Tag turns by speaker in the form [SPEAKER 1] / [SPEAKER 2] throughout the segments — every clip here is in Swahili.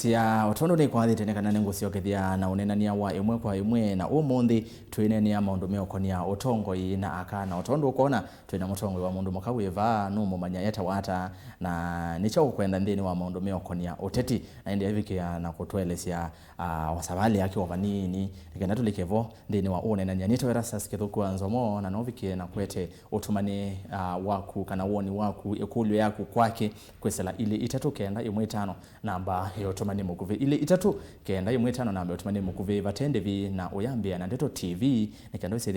[SPEAKER 1] sia otondo ni kwa thite kana nengo kethia na unenania wa imwe kwa imwe na umundi twinenia maundu meokonia Utongoi na akana otondo ukona twina Mutongoi wa mundu mukaweva no mumanya yeta wata na nicho kwenda ndini wa maundu meokonia uteti na ndi avikia na kutwelesia wasabali yake wavanini nikenda tulikevo ndini wa unenania nito Erastus Kithuku Nzomo na novikie na kwete utumani waku kana woni waku ekulu yaku kwake kwesela ile itatu kenda imwe tano namba yotumani mukuve ile itatu kenda imwe tano namba yotumani mukuve batende vi na uyambia na ndeto TV nikendo ise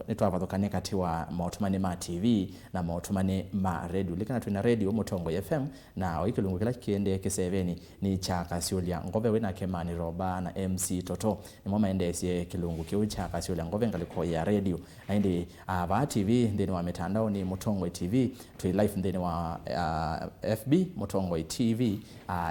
[SPEAKER 1] yetu avathokane kati wa mautumani ma TV na mautumani ma radio likana tuna radio Utongoi FM na ikilungu kila kiende K7 ni cha Kasiulia ngove wena Kemani Roba na MC Toto ni mama endesi kilungu kiu cha Kasiulia ngove ngaliko ya radio na ndi va TV ndeni wa mitandao ni Utongoi TV tu live ndeni wa FB Utongoi TV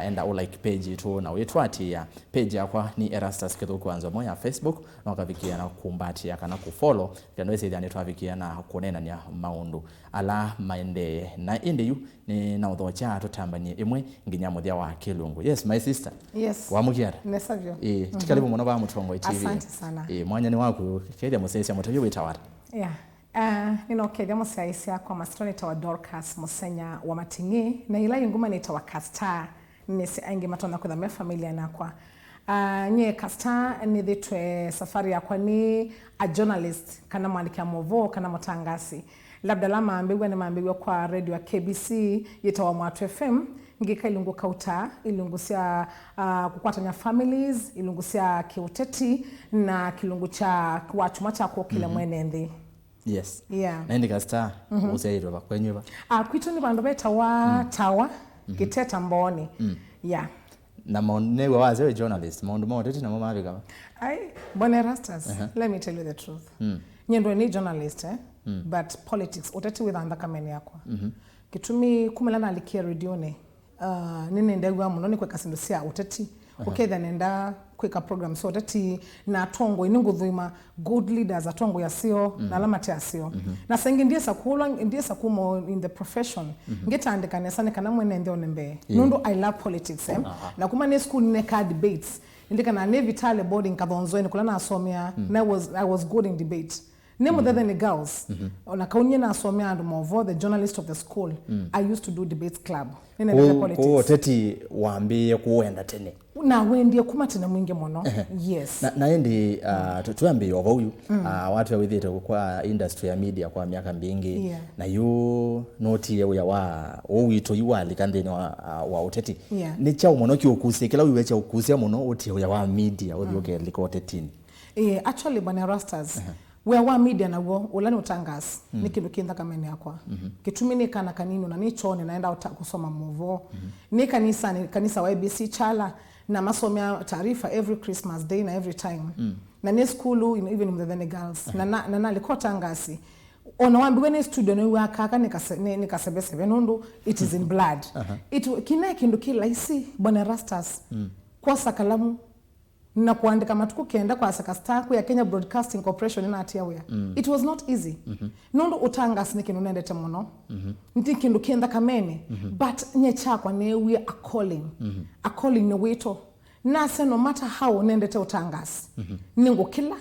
[SPEAKER 1] enda o like page tu na wetwati ya page yakwa ni Erastus Kithuku Nzomo ya Facebook na kavikia na kumbati ya kana kufollow kando ise yani twavikia na kunena nya maundu ala maende na indi yu ni na udhocha tutambanie imwe nginya muthia wa kilungu. Yes my sister.
[SPEAKER 2] Yes.
[SPEAKER 1] Wamukiara.
[SPEAKER 2] Nesavyo.
[SPEAKER 1] Tikalibu mwana ba Utongoi TV.
[SPEAKER 2] Asante sana.
[SPEAKER 1] Mwanya ni waku kedia musesi mutoyo witawara.
[SPEAKER 2] Yeah. Ninokedia musaisi kwa mastroni tawa Dorcus musenya wa Mating'I na ila yunguma ni tawa Kastar nisi aingi matona kwa me familia nakwa. Nye Kastar ni dhitwe safari ya kwa ni a journalist kana mwandiki ya movo kana mutangasi. Labda la maambigwa kwa radio ya KBC yitawa Mwatu FM ngika ilungu kauta ilungusia kukwatanya families ilungusia kiuteti na kilungu cha watu macha kwa kila mwenendi.
[SPEAKER 1] Yes.
[SPEAKER 2] Yeah.
[SPEAKER 1] Na ndi Kastar usairo ba kwenye ba.
[SPEAKER 2] Kwitu ni bandu betawa tawa kiteta mboni. Yeah.
[SPEAKER 1] Na monewa waze journalist maundu mo tete na mama abika.
[SPEAKER 2] Bwana Erastus, let me tell you the truth. Nyendo ni journalist but politics uteti withanda kameni yakwa. Kitumi kumelana alikia radione. Nini ndegwa muno ni kweka sindusia uteti. Okay, then enda kweka program so uteti na tongo inungudhuima good leaders atongo yasio na alamate yasio. Na sengi ndiye sakumo in the profession. Ngeta andika nesane kana mwene ndio nembe. Nundu I love politics na kuma ne school neka debates. Ndika na ne vitale boarding kadonzo ni kulana asomia na I was good in debate. Name other than the girls. On akaunye na asomia and movo the journalist of the school. I used to do debates club.
[SPEAKER 1] Nina politics. Ko teti waambie kuenda tene.
[SPEAKER 2] Na wendie kumatena mwingi mono. Yes.
[SPEAKER 1] Na endi tuambie over huyu watu ya withite kwa industry ya media kwa miaka mingi na you noti ya wa wito yuali kandeni wa uteti. Ni cha mono ki okusekela wiwecha okusia mono oti ya wa media odioke liko tetini.
[SPEAKER 2] Actually Bwana Erastus we wa media na wo ulani utangas nikindu kinda kameni yakwa kitumini kana kanini na nichone naenda kusoma movo ni kanisa wa ABC chala na masomea taarifa every Christmas day na every time na ni school even with the girls na alikuwa tangasi ona wambiwe ni studio no wakaka nikasebesebe nundu it is in blood kina kindu kila isi Bwana Erastus kwa sakalamu na kuandika matuku kenda kwa Kastar ya Kenya Broadcasting Corporation na atia wea. It was not easy. Nundu utangas ni kinu nendete mono. Ndi kindu kenda kamene. But nye chakwa newe a calling. A calling ne weto. Na se no matter how nendete utangas. Ningo kila.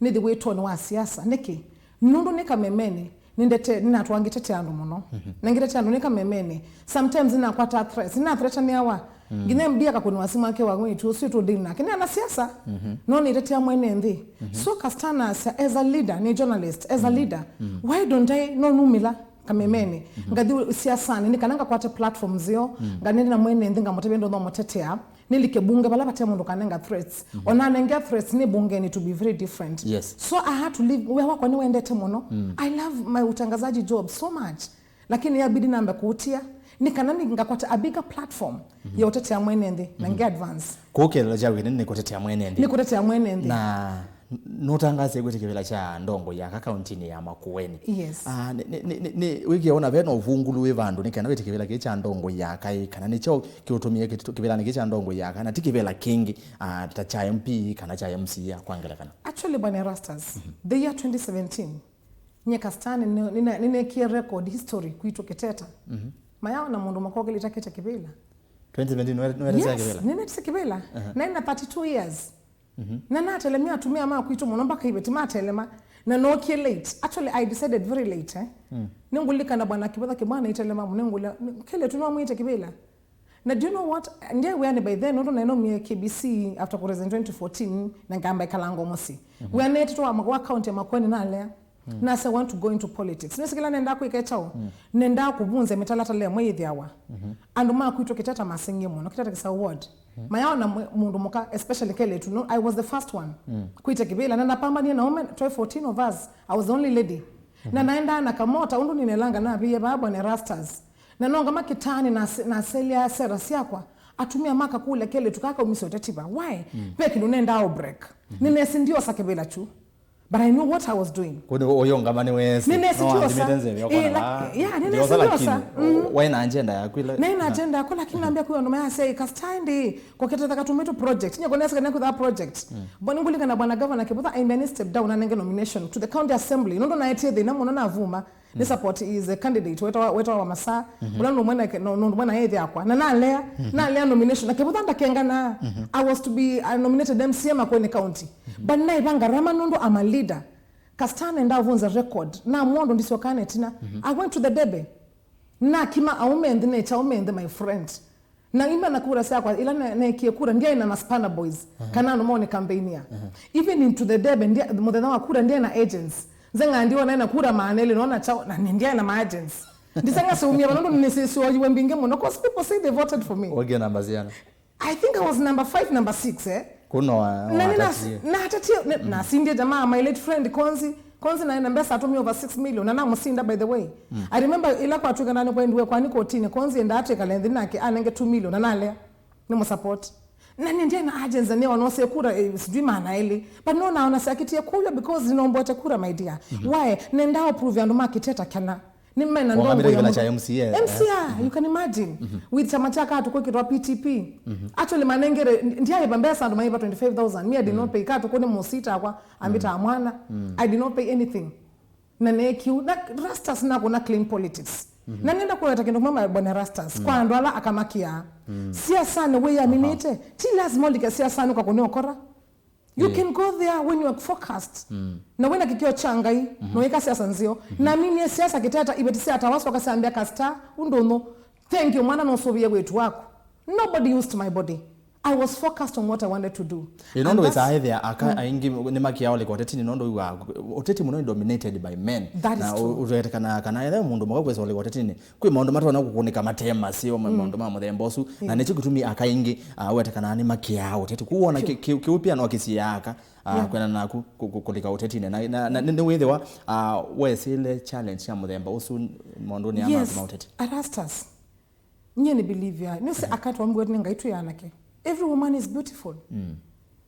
[SPEAKER 2] Ni the weto ni wa siasa. Niki. Nundu nika memene. Nindete nina tuangitete andu mono. Nangitete andu nika memene. Sometimes nina kwata threats. Nina threats ni awa. Ngine mbia kakuni wasimu wake wangu itu usitu dina. Kini anasiasa. No ni rete ya mwene ndi. So Kastar as a leader, ni journalist, as a leader, why don't I no numila kamemene? Ngadi siasani, ni kananga kwa te platform zio, ngani na mwene ndi nga motebendo ndo motetea, nilike bunge bala pate mundu kanenga threats. Onanenga threats ni bunge ni to be very different.
[SPEAKER 1] Yes.
[SPEAKER 2] So I had to leave, wewa kwa niwe endete mono. I love my utangazaji job so much. Lakini ya bidi namba kuutia, nikanani ngakwata a bigger platform ya utetea mwenendi na nge advance
[SPEAKER 1] kokela jawe nini kutetea mwenendi na notangaze kwete kivela cha ndongo ya akaunti ya Makueni.
[SPEAKER 2] Yes.
[SPEAKER 1] Ni wiki ona veno uvungulu wevandu nikana wete kivela kicha ndongo ya kai kana nicho kiutumie kitu kivela kicha ndongo ya kana tikivela kingi cha MP kana cha MC ya kwangela kana.
[SPEAKER 2] Actually Bwana Erastus the year 2017 nye Kastar nine kia record history kuito keteta mayao na mundu makogeli takete kibila
[SPEAKER 1] 2017 wereza
[SPEAKER 2] yes,
[SPEAKER 1] kibela
[SPEAKER 2] nene tsekibela na ina 32 years na natelemia atumia ma kwitu muno mpaka ibeti matelema na no ke late. Actually I decided very late ningulika na bwana kibada kibana itelema munengula kele tuno mwite kibela. Na do you know what? Ndiye we by then ndo na no me KBC after present 2014 na ngamba ikalango mosi. We are net to wa account ya makoni na lea. Na say want to go into politics. Nesikila nenda ku ikechao. Nenda kubunze metalata le mwethi awa. And ma ku itoketata masinge muno kitata kisa award. Mayao na mundu muka especially kele to know I was the first one. Kuita kibela na napambania na women 14 of us. I was the only lady. Na naenda na kamota undu ninelanga na biye baba ne rastas. Na nonga makitani na selia sera siakwa atumia maka kule kele tukaka umisotetiba why peki nunenda outbreak ninesi ndio sakebela chu but I knew what I was doing
[SPEAKER 1] kuni oyonga mane wese
[SPEAKER 2] ninesi ndio sa yeah ninesi ndio sa
[SPEAKER 1] waina agenda yako ile
[SPEAKER 2] na ina agenda yako lakini naambia kwa ndo maya say Kastar kwa kete takatumeto project nya konesa kana kwa project bwana ngulika na bwana governor kibota I many step down na nomination to the county assembly ndo na etie na mona na vuma the support is a candidate wetu wa masa bulano mwana yeye akwa na nalea nomination na kibota ndakenga na I was to be nominated MCM akweni county but na ibanga rama nondo ama leader Kastar nenda vunza record na mwondo ndisokane tina I went to the debe na kima aumende ne chaumende my friend na ima nakura sakwa ila na kiekura ndiye na Spana boys kana no mone campaignia even into the debe ndiye modena wakura ndiye na agents zenga ndiwa na kura maanele naona chao na ndiye na agents ndisanga seumia banondo nisisi oyiwe mbinge muno cause people say they voted for me
[SPEAKER 1] wage namba ziana
[SPEAKER 2] I think I was number 5 number 6
[SPEAKER 1] kuno
[SPEAKER 2] na hatati na sindie jamaa my late friend Konzi na ina mbesa atomi over 6 million na musinda by the way I remember ila kwa tuka nani kwa ndiwe kwa niko tini Konzi enda ate kalendhi nake anenge 2 million na nale ni mo support na ndiye na agents ne wanose kura sijui maana ile but no na unasakitia kula because zinombo kura my dear why nenda approve ando market kana ni mmena ndongo
[SPEAKER 1] ya cha MCA
[SPEAKER 2] you can imagine with chama chaka tukoi kitwa PTP actually manengere ndiye bambesa ndo maiba 25,000 me I did not pay ka tukoni mosita kwa ambita amwana I did not pay anything na nekiu na rastas na kuna clean politics na nenda kwa takendo mama bwana rastas kwa ndwala akamakia siasa ne we aminite ti lazima lika siasa no kwa konokora you can go there when you are focused na wena kikio changai no yeka siasa nzio na mimi siasa kitata ibetisi atawaswa kasambia Kastar undono thank you mwana no sobiye wetu wako nobody used my body I was focused on what I wanted to do
[SPEAKER 1] inondo wesa either aka aingi ne makia ole kwa tetini nondo wa oteti muno dominated by men
[SPEAKER 2] na
[SPEAKER 1] uretekana kana ile mundu mwakwesa ole kwa tetini kwi maundu matwa na kukunika matema sio maundu ma muthembosu na nechi kutumi akaingi wetekana ni makia oteti kuona kiupia no kisiaka kwena na kulika utetine na ne wethe wa wesile challenge ya muthemba usu maundu ni ama uteti
[SPEAKER 2] arastas nyene believe ya nise akatwa mbwe ngaitu yanake. Every woman is beautiful.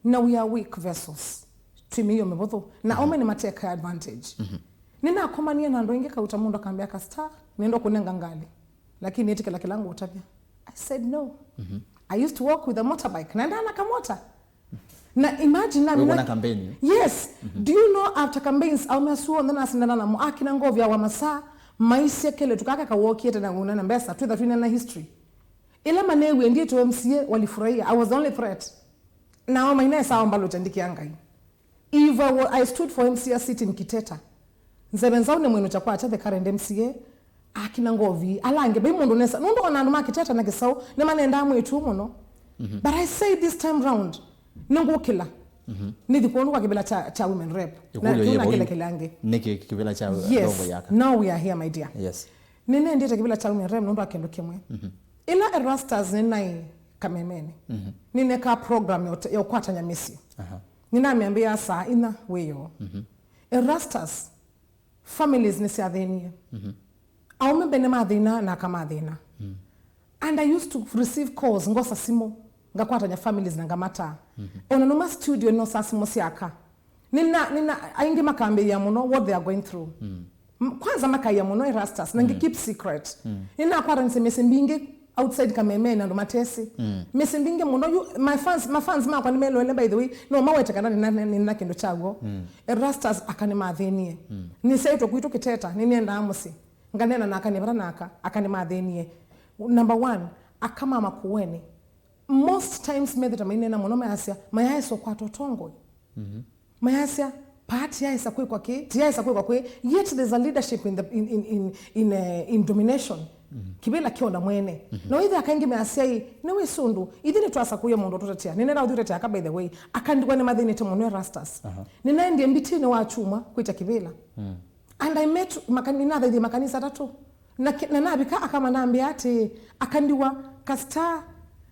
[SPEAKER 2] Now we are weak vessels. Timiyo mebotho. Na ome ni mateka advantage. Nina akomania na ndo inge kauta mundo kambia Kastar. Niendo kunenga ngali. Lakini eti kila kilangu utapia. I said no. I used to walk with a motorbike. Na ndana kamota. Na imagine na
[SPEAKER 1] mina campaign.
[SPEAKER 2] Yes. Do you know after campaigns au mesuo ndana asindana na muaki na ngovya wa masaa maisha kele tukaka ka walk yete na nguna mbesa tu that na history. Ila manewe ndiye to MCA walifurahia. I was the only threat. Now my name sawa mbalo chandiki yangai. If I stood for MCA seat in Kiteta. Nzebenzao ne mwenu chakwa cha the current MCA akina ngovi alange be mundu nesa nundo onanduma Kiteta na kisao ne manenda mwetu muno. But I say this time round ningo kila. Nidi kuonu kwa kibela cha women rep. Na kuna kile kilange.
[SPEAKER 1] Niki kibela cha dongo yaka.
[SPEAKER 2] Now we are here my dear.
[SPEAKER 1] Yes.
[SPEAKER 2] Nene ndiye kibela cha women rep nundo akendo kimwe. Ila erastas nai kamemeni. Nineka program ya ukwata nyamisi. Nina miambia saa ina weyo. Erastas families nisi adhenia. Aume benema adhina na kama adhina. And I used to receive calls ngosa simo nga kwata nya families na ngamata. Onanuma studio no sasimo siaka. Nina aingi makambe ya muno what they are going through. Kwanza makaya muno erastas na keep secret. Nina kwata nsemese mbinge outside kameme na ndo matesi. Mesimbinge muno my fans ma kwa nimelo by the way no mawete kana nina kendo chago. Erastas akanima adhenie. Ni saito kuito Kiteta ninienda amusi. Nganena na akanibara naka akanima adhenie. Number 1 akama makuweni most times method mainena muno mayasya mayaso kwa Utongoi mayasya part yaisa kwa ke yaisa kwa kwe yet there's a leadership in the in domination kibela kiona mwene no either akangi mayasya yi newe sundu idini twasa kuyo mundu totatia ninena udhirete aka by the way akandikwa ne mathini te munwe rastas nina ndiye mbitini wa chuma kuita kibela and I met makanisa tatu na nabika akama naambia ati akandiwa Kastar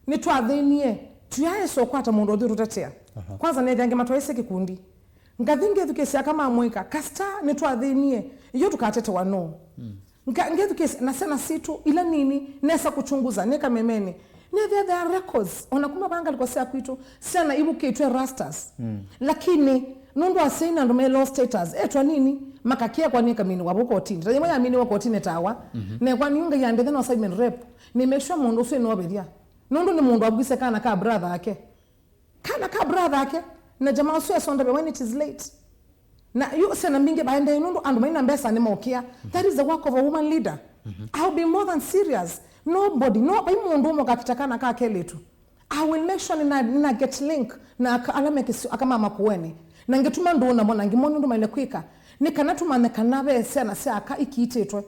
[SPEAKER 2] nitwathenie tuyaye sokwata mundu udhirutatia kwanza nejange matwaise kikundi ngathinge thukesi kama amweka Kastar nitwathenie iyo tukatete wano nge thukesi na sena situ ila nini nesa kuchunguza neka memene there are records onakuma banga likosea kwitu sana ibuke itwe rastas lakini nundu asaina ndo melo status etwa nini makakia kwa nika mini waboko otini tanye moya mini wako otini tawa ne kwa niunga yande then assignment rep ni make sure mundu usiwe no bedia nundu ni mundu abuse kana ka brother yake na jamaa usiwe sonda when it is late na you sena minge baende nundu andu maina mbesa ni mokia that is the work of a woman leader I'll be more than serious nobody no by mundu mo kakitakana ka keletu I will make sure na get link na alame akama makuweni na ngetuma ndona mona ngimono ndo maile kwika nikanatuma nekanabe sena se aka ikiitetwe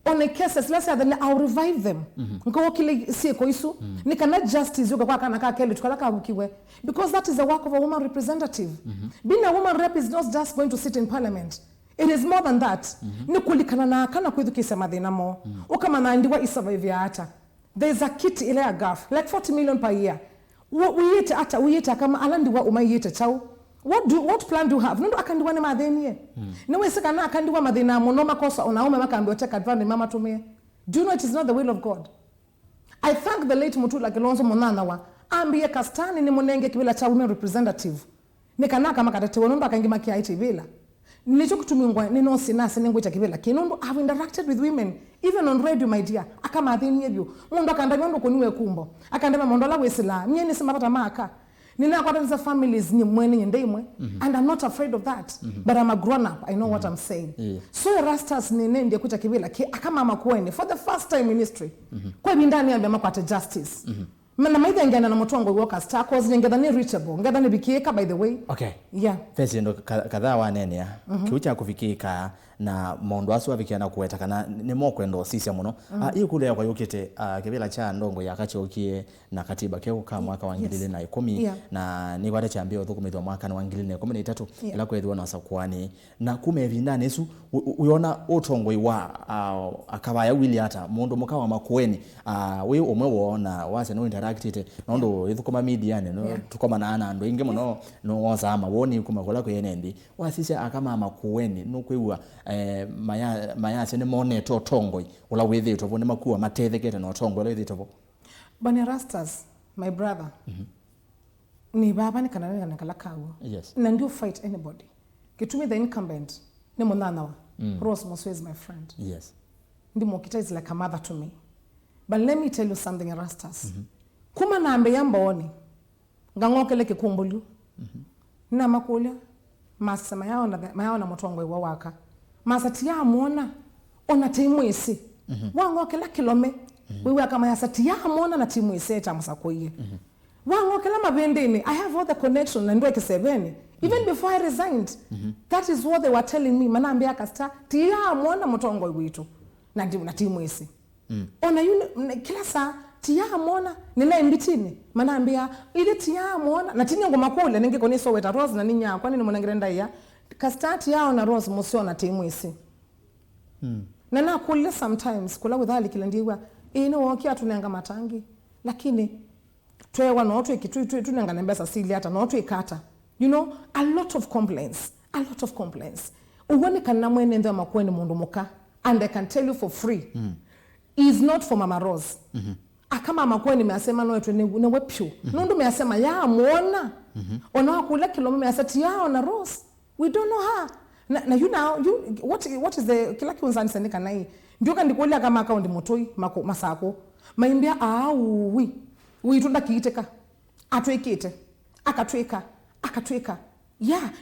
[SPEAKER 2] on a cases let's say that I'll revive them ngo kile sieko isu nikana justice yoga kwa kana ka kele tukala ka bukiwe because that is the work of a woman representative being a woman rep is not just going to sit in parliament. It is more than that nikulikana na kana kwithukisa mathina mo ukama naandiwa isurvive ata there's a kit ile a gaf like 40 million per year we yete kama alandiwa umayete chao what plan do you have ndo akandiwa ne mathenie newe sika na akandiwa mathina muno makosa onaume makambiwa take advantage mama tumie do you know it is not the will of God. I thank the late Mutula Kilonzo Monana wa ambie Kastar ni munenge kibila cha women representative nikana kama katatewa ndo akangima kia itibila nicho kutumingwa nino sinase ningwita kibela kinondo I've interacted with women even on radio my dear akama athini ebyo mundu akandabya ndo koniwe kumbo akandabya mondola wesila myeni simapata maka nina kwata families ni mwene nyende imwe and I'm not afraid of that but I'm a grown up I know what I'm saying so rastas nene ndiye kuita kibela akama makuene for the first time in history kwa bindani ya makwata justice Mana maitha ngana na Utongoi wa Kastar cause ngeda ni reachable ngeda ni bikieka by the way
[SPEAKER 1] okay
[SPEAKER 2] yeah
[SPEAKER 1] fezi ndo kadhaa wanene ya kiucha kufikika na mondo asu avikiana kuweta kana ni mokwendo sisi muno iyo kule kwa yukite kibila cha ndongo yakachokie na katiba keo kama mwaka wa 2010 na ni kwate chambio thukumithwa mwaka wa 2013 ila kwethwa na sakwani na kumevinda nesu uyona Utongoi wa akabaya wili hata mundu mukawa makueni we umwe wona wase no interacted nondo ithukoma media no tukoma na ana ndo inge muno no wazama woni kumakola ko yenendi wasise akama makueni no kwewa maya sene mone to Utongoi ula wethi to vone makuwa matethekete no Utongoi ula wethi to
[SPEAKER 2] Bani Rastas my brother ni baba ni kana kala kawo na ndio fight anybody kitumi the incumbent ni munana wa Rose Moswe is my friend ndi mokita is like a mother to me but let me tell you something Rastas kuma nambe yamboni ngangokele kikumbulu na makulia masa mayao na Utongoi wa waka masati ya muona ona timu isi wango kila kilome wewe kama yasati ya muona na timu isi eta musakoye wango kila mabendeni I have all the connection and work 7 even before I resigned that is what they were telling me manambia Kastar tia muona Utongoi witu na timu isi ona yule kila saa tia muona nina mbitini manambia ile tia muona na tinya ngoma kule ninge koniso weta Rose na ninya kwani ni mwanangirenda ya Kastar yao na Rose Moswe na timu isi na kule sometimes kula withali kila ndiwa wokia tunanga matangi lakini twewa na watu ikitu tunanga nembesa sili hata na watu ikata you know a lot of complaints uwone kana mwene ndo makueni mundu muka and I can tell you for free is not for Mama Rose akama makueni measema no etu ne wepyu nundu measema ya muona ona kula kilome measati yao na Rose we don't know her na you know what is the kila kiunzani sandika nai ndio kandikulia kama account motoi masako maimbia we tunda kiiteka atwekete akatweka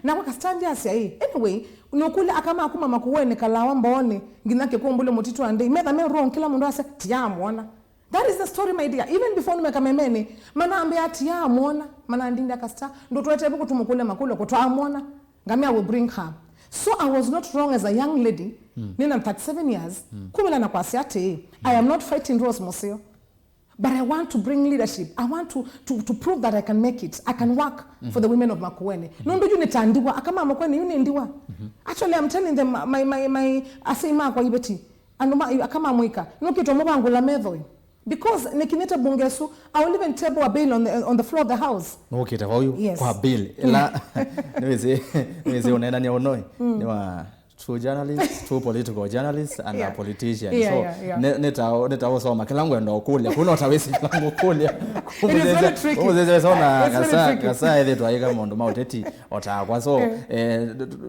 [SPEAKER 2] na Kastar ndia sia anyway unokula akama akuma makuwene kalawa mbone nginake kumbule motitu ande metha me wrong kila mundu ase tia muona That is the story, my dear. Even before nimekamemeni, mana ambia ati ya amona, mana andinda Kastar, ndo tuwete buku tumukule makule kutu amona, ngamia will bring her. So I was not wrong as a young lady, nina 37 years, kumila na kwasi ati, I am not fighting Rose Moseo, but I want to bring leadership. I want to prove that I can make it. I can work for the women of Makueni. Nondo you nitandiwa, akama Makueni you ndiwa. Actually I'm telling them, my asima kwa ibeti, anuma akama mwika, nukito mwa angula medhoi. Because nikineta bungesu, I will even table a bill on the floor of the house.
[SPEAKER 1] Okay, tawayu
[SPEAKER 2] yes.
[SPEAKER 1] Kwa bill. Ela niweze onena ni onoi. Niwa true journalist, true political journalist and a politician. Neta osoma kilangu ndo okulia. Kuna utawesi kilangu okulia.
[SPEAKER 2] It is very tricky.
[SPEAKER 1] Umuzeze sona kasa ile twaika mondo mauteti otakwa so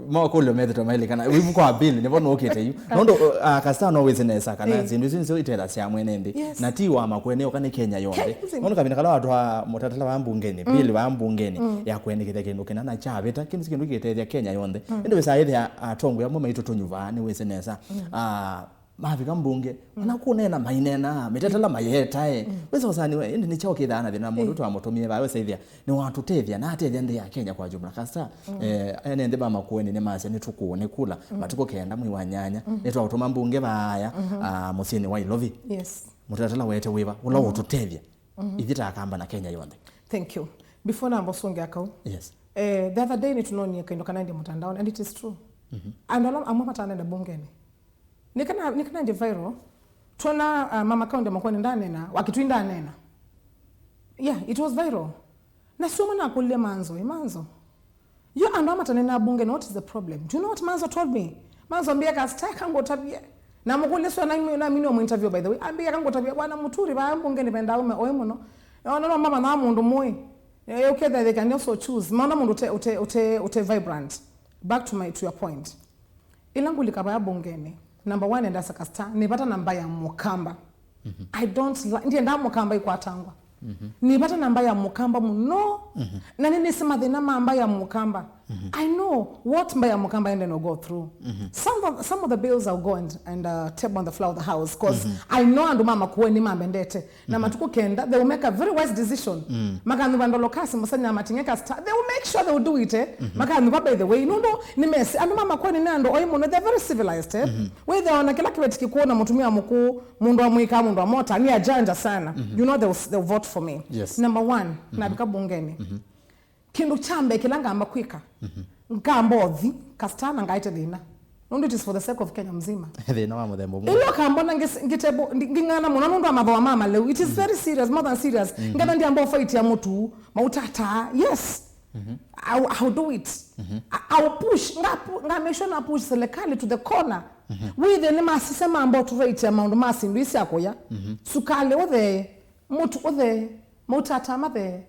[SPEAKER 1] makulia metho maili kana wivu kwa bill nebo no okete yu. Nondo Kastar no wezinesa kana zindu so itela sia mwenendi. Na tiwa Makueni okane Kenya yonde. Nondo kabina kala watu wa mutatala wa mbungeni, bill wa mbungeni ya kuendekeza kindu kinana chabeta kindu kindu kitetea Kenya yonde. Ndo wesa ile atongo mama ito tonyuvani wesenesa mavika mbunge nakunena mainena metetela mayeta wesa usani we ndi nichoke thana thina mundu twamutumie ba wesa ithia ni watu tethia na atethia ndi ya Kenya kwa jumla Kastar ene ndi ba Makueni ni mase ni tukuone kula matuko kenda mwi wanyanya etwa utuma mbunge baya musini wa Ilovi
[SPEAKER 2] yes
[SPEAKER 1] mutetela wete wiba ula ututethia ithita akamba na Kenya yonde.
[SPEAKER 2] Thank you. Before na mbosonge akao
[SPEAKER 1] yes
[SPEAKER 2] the other day nitunoni kaindo kana ndi mutandao and it is true. And amwa matana bungeni nikana ndi viral tuna mama kaunde Makueni ndane na wakitwinda nena it was viral na sio mwana akulia manzo you andwa matana na bungeni. What is the problem? Do you know what Manzo told me? Manzo ambia Kastar kango tabia na mukule sio na mimi mu interview by the way ambia kango tabia bwana muturi ba bungeni benda ume oyemuno no mama na mundu moyi okay that they can also choose mana mundu ute vibrant. Back to your point. Ilangu likabaya bungeni. Number 1 endasa Kastar. Nipata namba ya Mukamba. I don't like. Ndiye nda Mukamba iko atangwa. Nipata namba ya Mukamba muno. Na nini sema the namba ya Mukamba. I know what mba ya Mukamba and no go through. Some of the bills I'll go and tap on the floor of the house because I know anduma Makueni mambendete. Na matuko kenda they will make a very wise decision. Makanu bandolo kasi musanya Mating'I Kastar. They will make sure they will do it Makanu by the way no nimesi anduma Makueni nando oyimuno they're very civilized where they on kila kiweti kikuona mutumia mkuu mundu wa mwika mundu wa mota ni ajanja sana. You know they'll vote for me.
[SPEAKER 1] Yes.
[SPEAKER 2] Number 1 nabika bungeni. Kindu chambe kilanga amakwika ngambothi Kastar na ngaite thina nondo it is for the sake of Kenya mzima
[SPEAKER 1] thina wa muthembo mu
[SPEAKER 2] ilo kambona ngitebo ngingana muno nondo amabawa mama leo it is very serious more than serious ngada ndi ambo fight ya mutu mautata yes I'll do it I'll push ngamesho na push serikali to the corner with the nema sisema ambo to rate amount masi ndisi akoya sukale othe mutu othe mautata mathe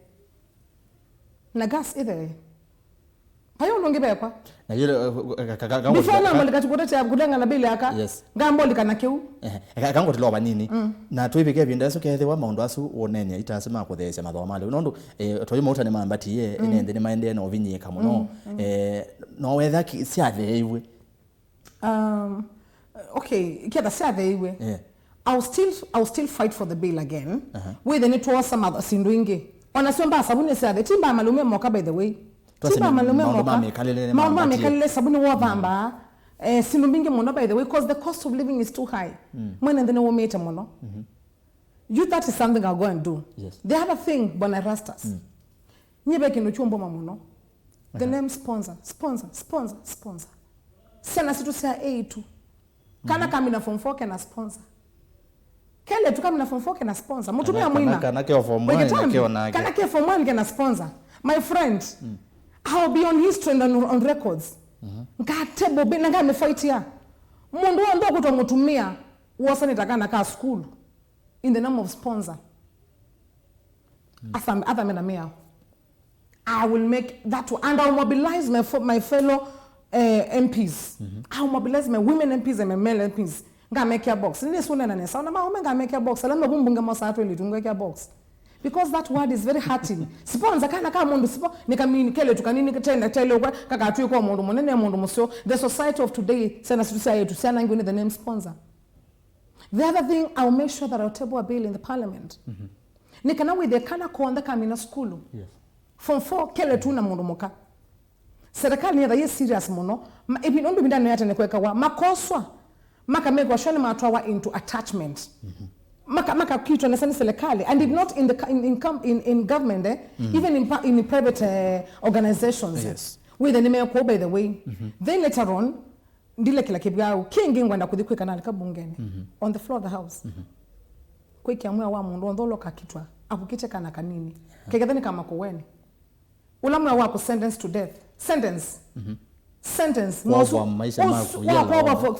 [SPEAKER 2] na gas either payo nongibe kwa
[SPEAKER 1] na yule
[SPEAKER 2] before na mbali katukotea kulenga na bile aka ngambo likana kiu
[SPEAKER 1] kango tiloba nini na twibike binda so kethe wa maundu asu onenya itasema kuthesha matho male nondo toyo mauta ne mambati ye nende ne maende no vinyika muno no wetha siathe iwe okay kiatha siathe iwe I'll still fight for the bill again with the network some other sinduinge onasomba sabuni siathe timba malume moka by the way timba malume moka mama mekalele sabuni wo vamba sinumbinge mono by the way because the cost of living is too high when and then we meet mono that is something I'll go and do. Yes.
[SPEAKER 2] The other thing bwana Rastas nyibe kino chombo mamuno the name sponsor sana situ sia A2 kana kama na form 4 kana sponsor kele tu kama na form 4 kana sponsor mutumia mwina
[SPEAKER 1] kana ke form 1 ke onake
[SPEAKER 2] kana ke form 1 kana sponsor my friend I'll be on history and on records ngatebo bina ngame fight ya mundu ndo kutomutumia wose nitakana ka school in the name of sponsor other men are I will make that and I'll mobilize my fellow MPs. I'll mobilize my women MPs and my male MPs. Nga make your box. Nile suna na nesa. Ona ma nga make your box. Alama bumbunga mosa atu ili tunga your box. Because that word is very hurting. Sponsor kana kama mundu sipo nikamini tukanini tenda tele kwa kaka atu kwa mundu monene mundu musyo. The society of today sana yetu sana ngine the name sponsor. The other thing, I'll make sure that I'll table a bill in the parliament. Nikana with the kana konda kamina school.
[SPEAKER 1] Yes.
[SPEAKER 2] From 4 kele tu na mundu moka. Serikali ya ye serious mono. Ebi nondu midano yata nekweka wa makoswa. Maka megwa shoni matwa into attachment. Maka kitu na serikali, and if not in the in government, even in private organizations.
[SPEAKER 1] Yes.
[SPEAKER 2] With the name of, by the way. Then later on, ndile kila kibwa king ngwanda kudikweka na kabungeni on the floor of the house. Kweki amwe wa mundu ndolo kakitwa akukiche kana kanini. Kegethani kama kuweni. Ulamwa wako sentence to death. Sentence.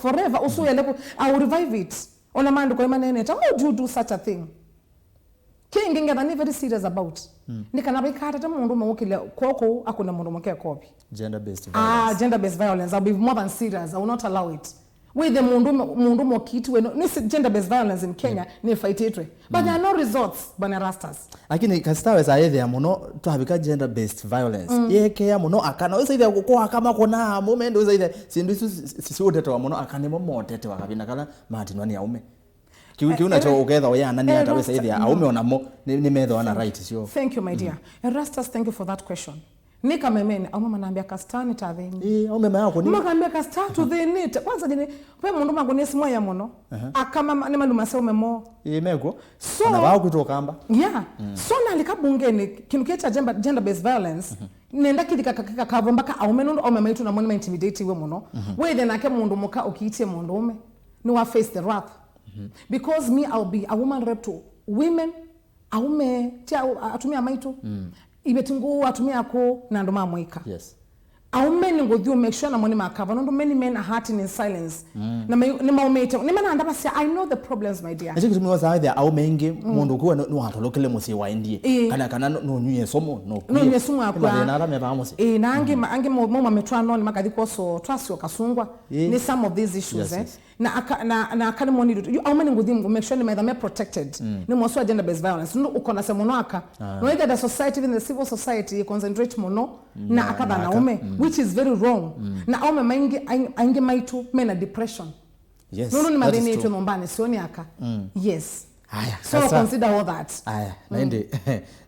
[SPEAKER 2] Forever. I will revive it. On a man to how would you do such a thing? King ngada very serious about. Nikana bikata ta mundu mawukile koko akuna mundu mke kopi.
[SPEAKER 1] Gender based violence.
[SPEAKER 2] Gender based violence. I'll be more than serious. I will not allow it. With the mundu mokiti we no gender based violence in Kenya ni fight it. But there are no results bana rastas.
[SPEAKER 1] Lakini Kastar weza yethe ya muno to habika gender based violence. Yeke ya muno akana weza ide ko kama kona moment weza ide sindu sisudete wa muno akane mo motete wakabina kala matinwani ya ume. Kiuna cho ugetha oya nani hata weza ide aume onamo ni metho ana right sio.
[SPEAKER 2] Thank you my dear. And rastas, thank you for that question. Nika memene au mama naambia Kastar ni tathini.
[SPEAKER 1] Au mama yako ni.
[SPEAKER 2] Mama kaambia Kastar to the need. Kwanza jini pe mundu magoni simo ya muno. Akama ni maluma se umemo.
[SPEAKER 1] Meko.
[SPEAKER 2] So
[SPEAKER 1] na bao kutoka amba.
[SPEAKER 2] Yeah. So na likabungeni kinukecha gender based violence. Nenda kidika kakava mpaka aume nundu au mama itu na moni intimidate we muno. We then ake mundu muka okiitie mundu ume. No wa face the wrath. Because me I'll be a woman rep to women. Aume tia atumia maitu. Ibetungu atumia ko na ndo mamweka.
[SPEAKER 1] Yes.
[SPEAKER 2] Aume ngodio make sure na moni makava. No many men are hurting in silence. Na ni maumete. Ni mana andaba say I know the problems my dear.
[SPEAKER 1] Echiki tumiwa za there aume ngi mundu kuwa no hatolokele musi wa indie. Kana no nyuye somo no.
[SPEAKER 2] No nyuye somo akwa.
[SPEAKER 1] Na ara meba musi.
[SPEAKER 2] Na ange mama metwa no ni makadi ko so twasio kasungwa. Ni some of these issues
[SPEAKER 1] yes.
[SPEAKER 2] Na akane moni do. Aume ngodio make sure ni me protected. Ni moswa gender based violence. No ukona se mono aka. No either the society even the civil society concentrate mono na akaba na aume. Which is very wrong. Na aume maingi ainge maitu mena depression.
[SPEAKER 1] Yes.
[SPEAKER 2] No ni madeni yetu nombani sioni aka. Yes.
[SPEAKER 1] Aya.
[SPEAKER 2] So consider all that.
[SPEAKER 1] Aya. Naende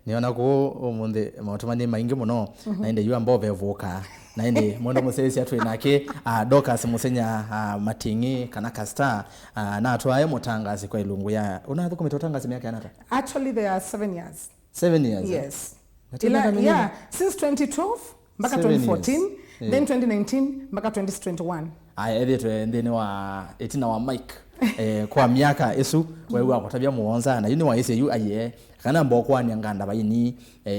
[SPEAKER 1] niona ko omunde matumani maingi muno naende yu ambao vevuka. Naende mondo musesi atu inake Dorcus musenya Mating'I kana Kastar na atwaye mutangazi kwa ilungu ya. Una thuko metotangazi miaka yanata?
[SPEAKER 2] Actually there are 7 years.
[SPEAKER 1] 7 years.
[SPEAKER 2] Yes. Yeah, since 2012 mpaka 2014, then 2019 mpaka 2021. Aya
[SPEAKER 1] editwe ndeni wa etina wa Mike kwa miaka esu wewe akotabia muonza na yuni wa ise yu aye kana mbokwa ni nganda bayini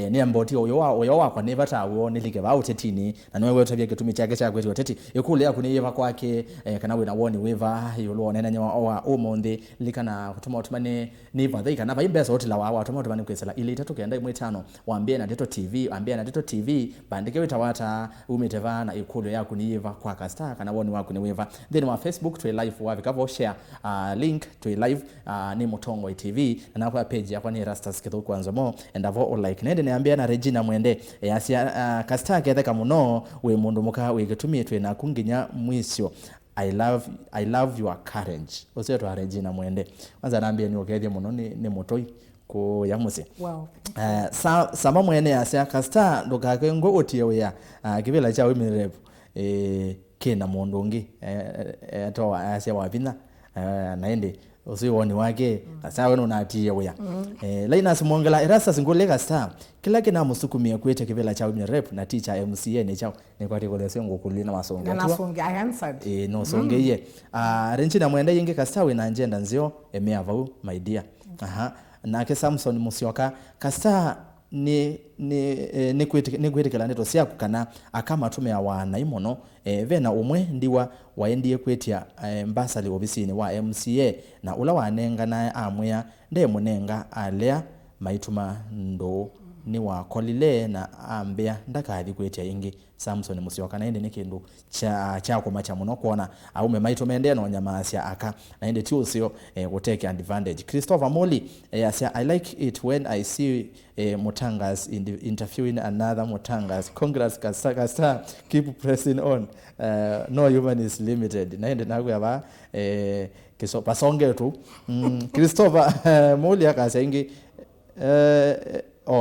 [SPEAKER 1] ni mboti oyo wa neva tawo nilike ba utetini na niwe wewe kitumi chake cha kwetu oteti ekule yakuni yeva kwake kana we na woni weva yolo nena nyawa owa omonde likana kutuma otumane niva they kana bayimbe so otila wa atuma otumane kwesela ile itatokenda imwe 5 waambie na Deto TV bandike witawata umeteva na ekule yakuni yeva kwa Kastar kana woni wako ni weva then wa Facebook to live wa vikavo share link to live ni Utongoi TV na kwa page ya kwa ni rastas kitu kwanza mo and avo like nende niambia na Regina mwende asia Kastar ketheka muno we mundu muka we gitumie twe na kunginya mwisio I love your courage ose to Regina mwende kwanza naambia ni okethie muno ni mutoi ko yamusi
[SPEAKER 2] wow
[SPEAKER 1] sama mwene asia Kastar ndokake ngo otie ya kibela cha women rep kena mundu ngi to asia wabina naende usiwoni wake asa wenu unatia weya laina simongela erasa singole Kastar kila kina musukumia kwete kivela cha women rep na teacher MCA ne chao ne kwate kole sengo kulina masonga
[SPEAKER 2] na songa I answered
[SPEAKER 1] no songe ye renchi na mwenda yenge Kastar we na njenda nzio emeava my dear na ke Samson musioka Kastar ni kwetekela neto sia kukana akama tume ya wana imono vena umwe ndiwa waendie kwetia mbasali obisini wa MCA na ula wanenga na amwea nde munenga alea maituma ndo ni wa kolile na ambia ndakathi kwetia ingi Samson Musyoka na indi ni kindu cha kumacha muno kuona aume maito mende no nyamasya aka na indi tiusio take advantage. Christopher Moli say I like it when I see Mutangas interviewing another Mutangas. Congrats Kastar, keep pressing on. No human is limited. Na indi nagwa kiso pasonge tu. Christopher Moli akasya ingi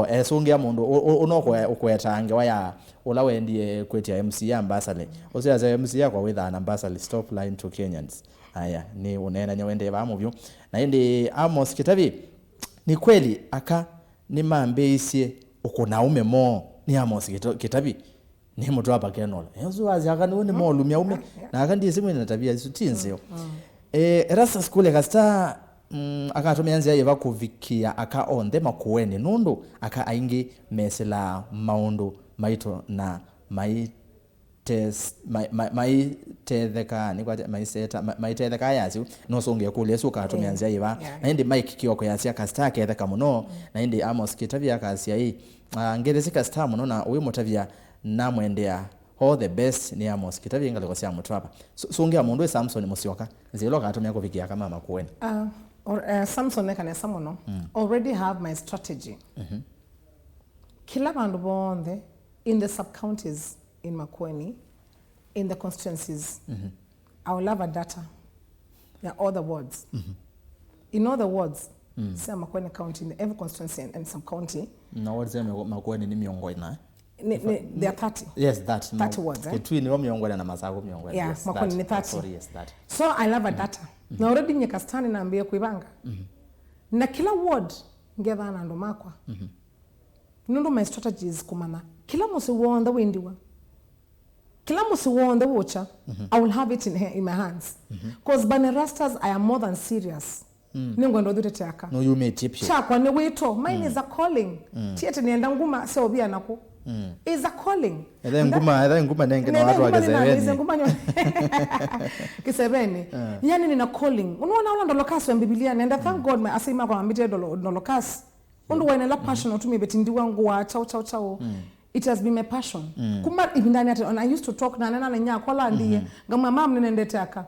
[SPEAKER 1] esungia mundu unokwe ukwetange waya ula wendie kwetia MC ambasale osia za MC kwa witha na ambasale stop line to Kenyans. Haya ni unena nyawende ba muvyo na indi Amos Kitavi ni kweli aka ni mambeisye ukunaume mo ni Amos Kitavi ni mtu hapa Kenola yozuazi aka ni mo lumya ume na aka ndiye simu ina tabia zitinzio Erasa skule Kastar akatumianzia yeva kuvikia aka onde makuweni nundu aka aingi mesela maundu maito na maitetheka ni kwa maiseta maitetheka yasi no songe kule suka atumianzia yeva na indi Mike Kioko yasi Kastar ketheka muno na indi Amos Kitavi akasi hii ngerezi Kastar muno na uyu mutavia na mwendea all the best ni Amos Kitavi ngale kwa sia mutwapa songe mundu Samson Musyoka zilo katumia kuvikia kama makuweni
[SPEAKER 2] Samson nekane samuno already have my strategy. Kila bandu bonde in the sub counties in Makueni, in the constituencies, I will have a data. Yeah, all the wards. In all the wards, say Makueni County, in every constituency and sub county.
[SPEAKER 1] Na wards ya Makueni ni miongo ina.
[SPEAKER 2] There are 30.
[SPEAKER 1] Yes, that.
[SPEAKER 2] 30 wards.
[SPEAKER 1] Between miongo na Masago miongo.
[SPEAKER 2] Yeah,
[SPEAKER 1] yes,
[SPEAKER 2] Makueni ni 30.
[SPEAKER 1] Sorry, yes, that.
[SPEAKER 2] So I have a data. Na already nye Kastani na ambia kuibanga. Na kila ward ngetha na ndo makwa. Nundo my strategies kumana. Kila musi wonda wendiwa. Kila musi wonda wocha. I will have it in my hands. Because Bane Rastas, I am more than serious. Ningo ndo dhute teaka.
[SPEAKER 1] No, you may tip you.
[SPEAKER 2] Chakwa ni weto. Mine is a calling. Tiete nienda nguma se obia nako. Is a calling.
[SPEAKER 1] Eda nguma nenge na watu wakazewene.
[SPEAKER 2] Kisebeni. Yani nina calling. Unuona ula ndolokasi wa Biblia. And thank God my asima kwa mbite ndolokasi. Undu wainela passion otumi betindiwa nguwa chao. It has been my passion. Kuma ibindani ati and I used to talk na nena nya kola ndiye. Ngama mam nendete aka.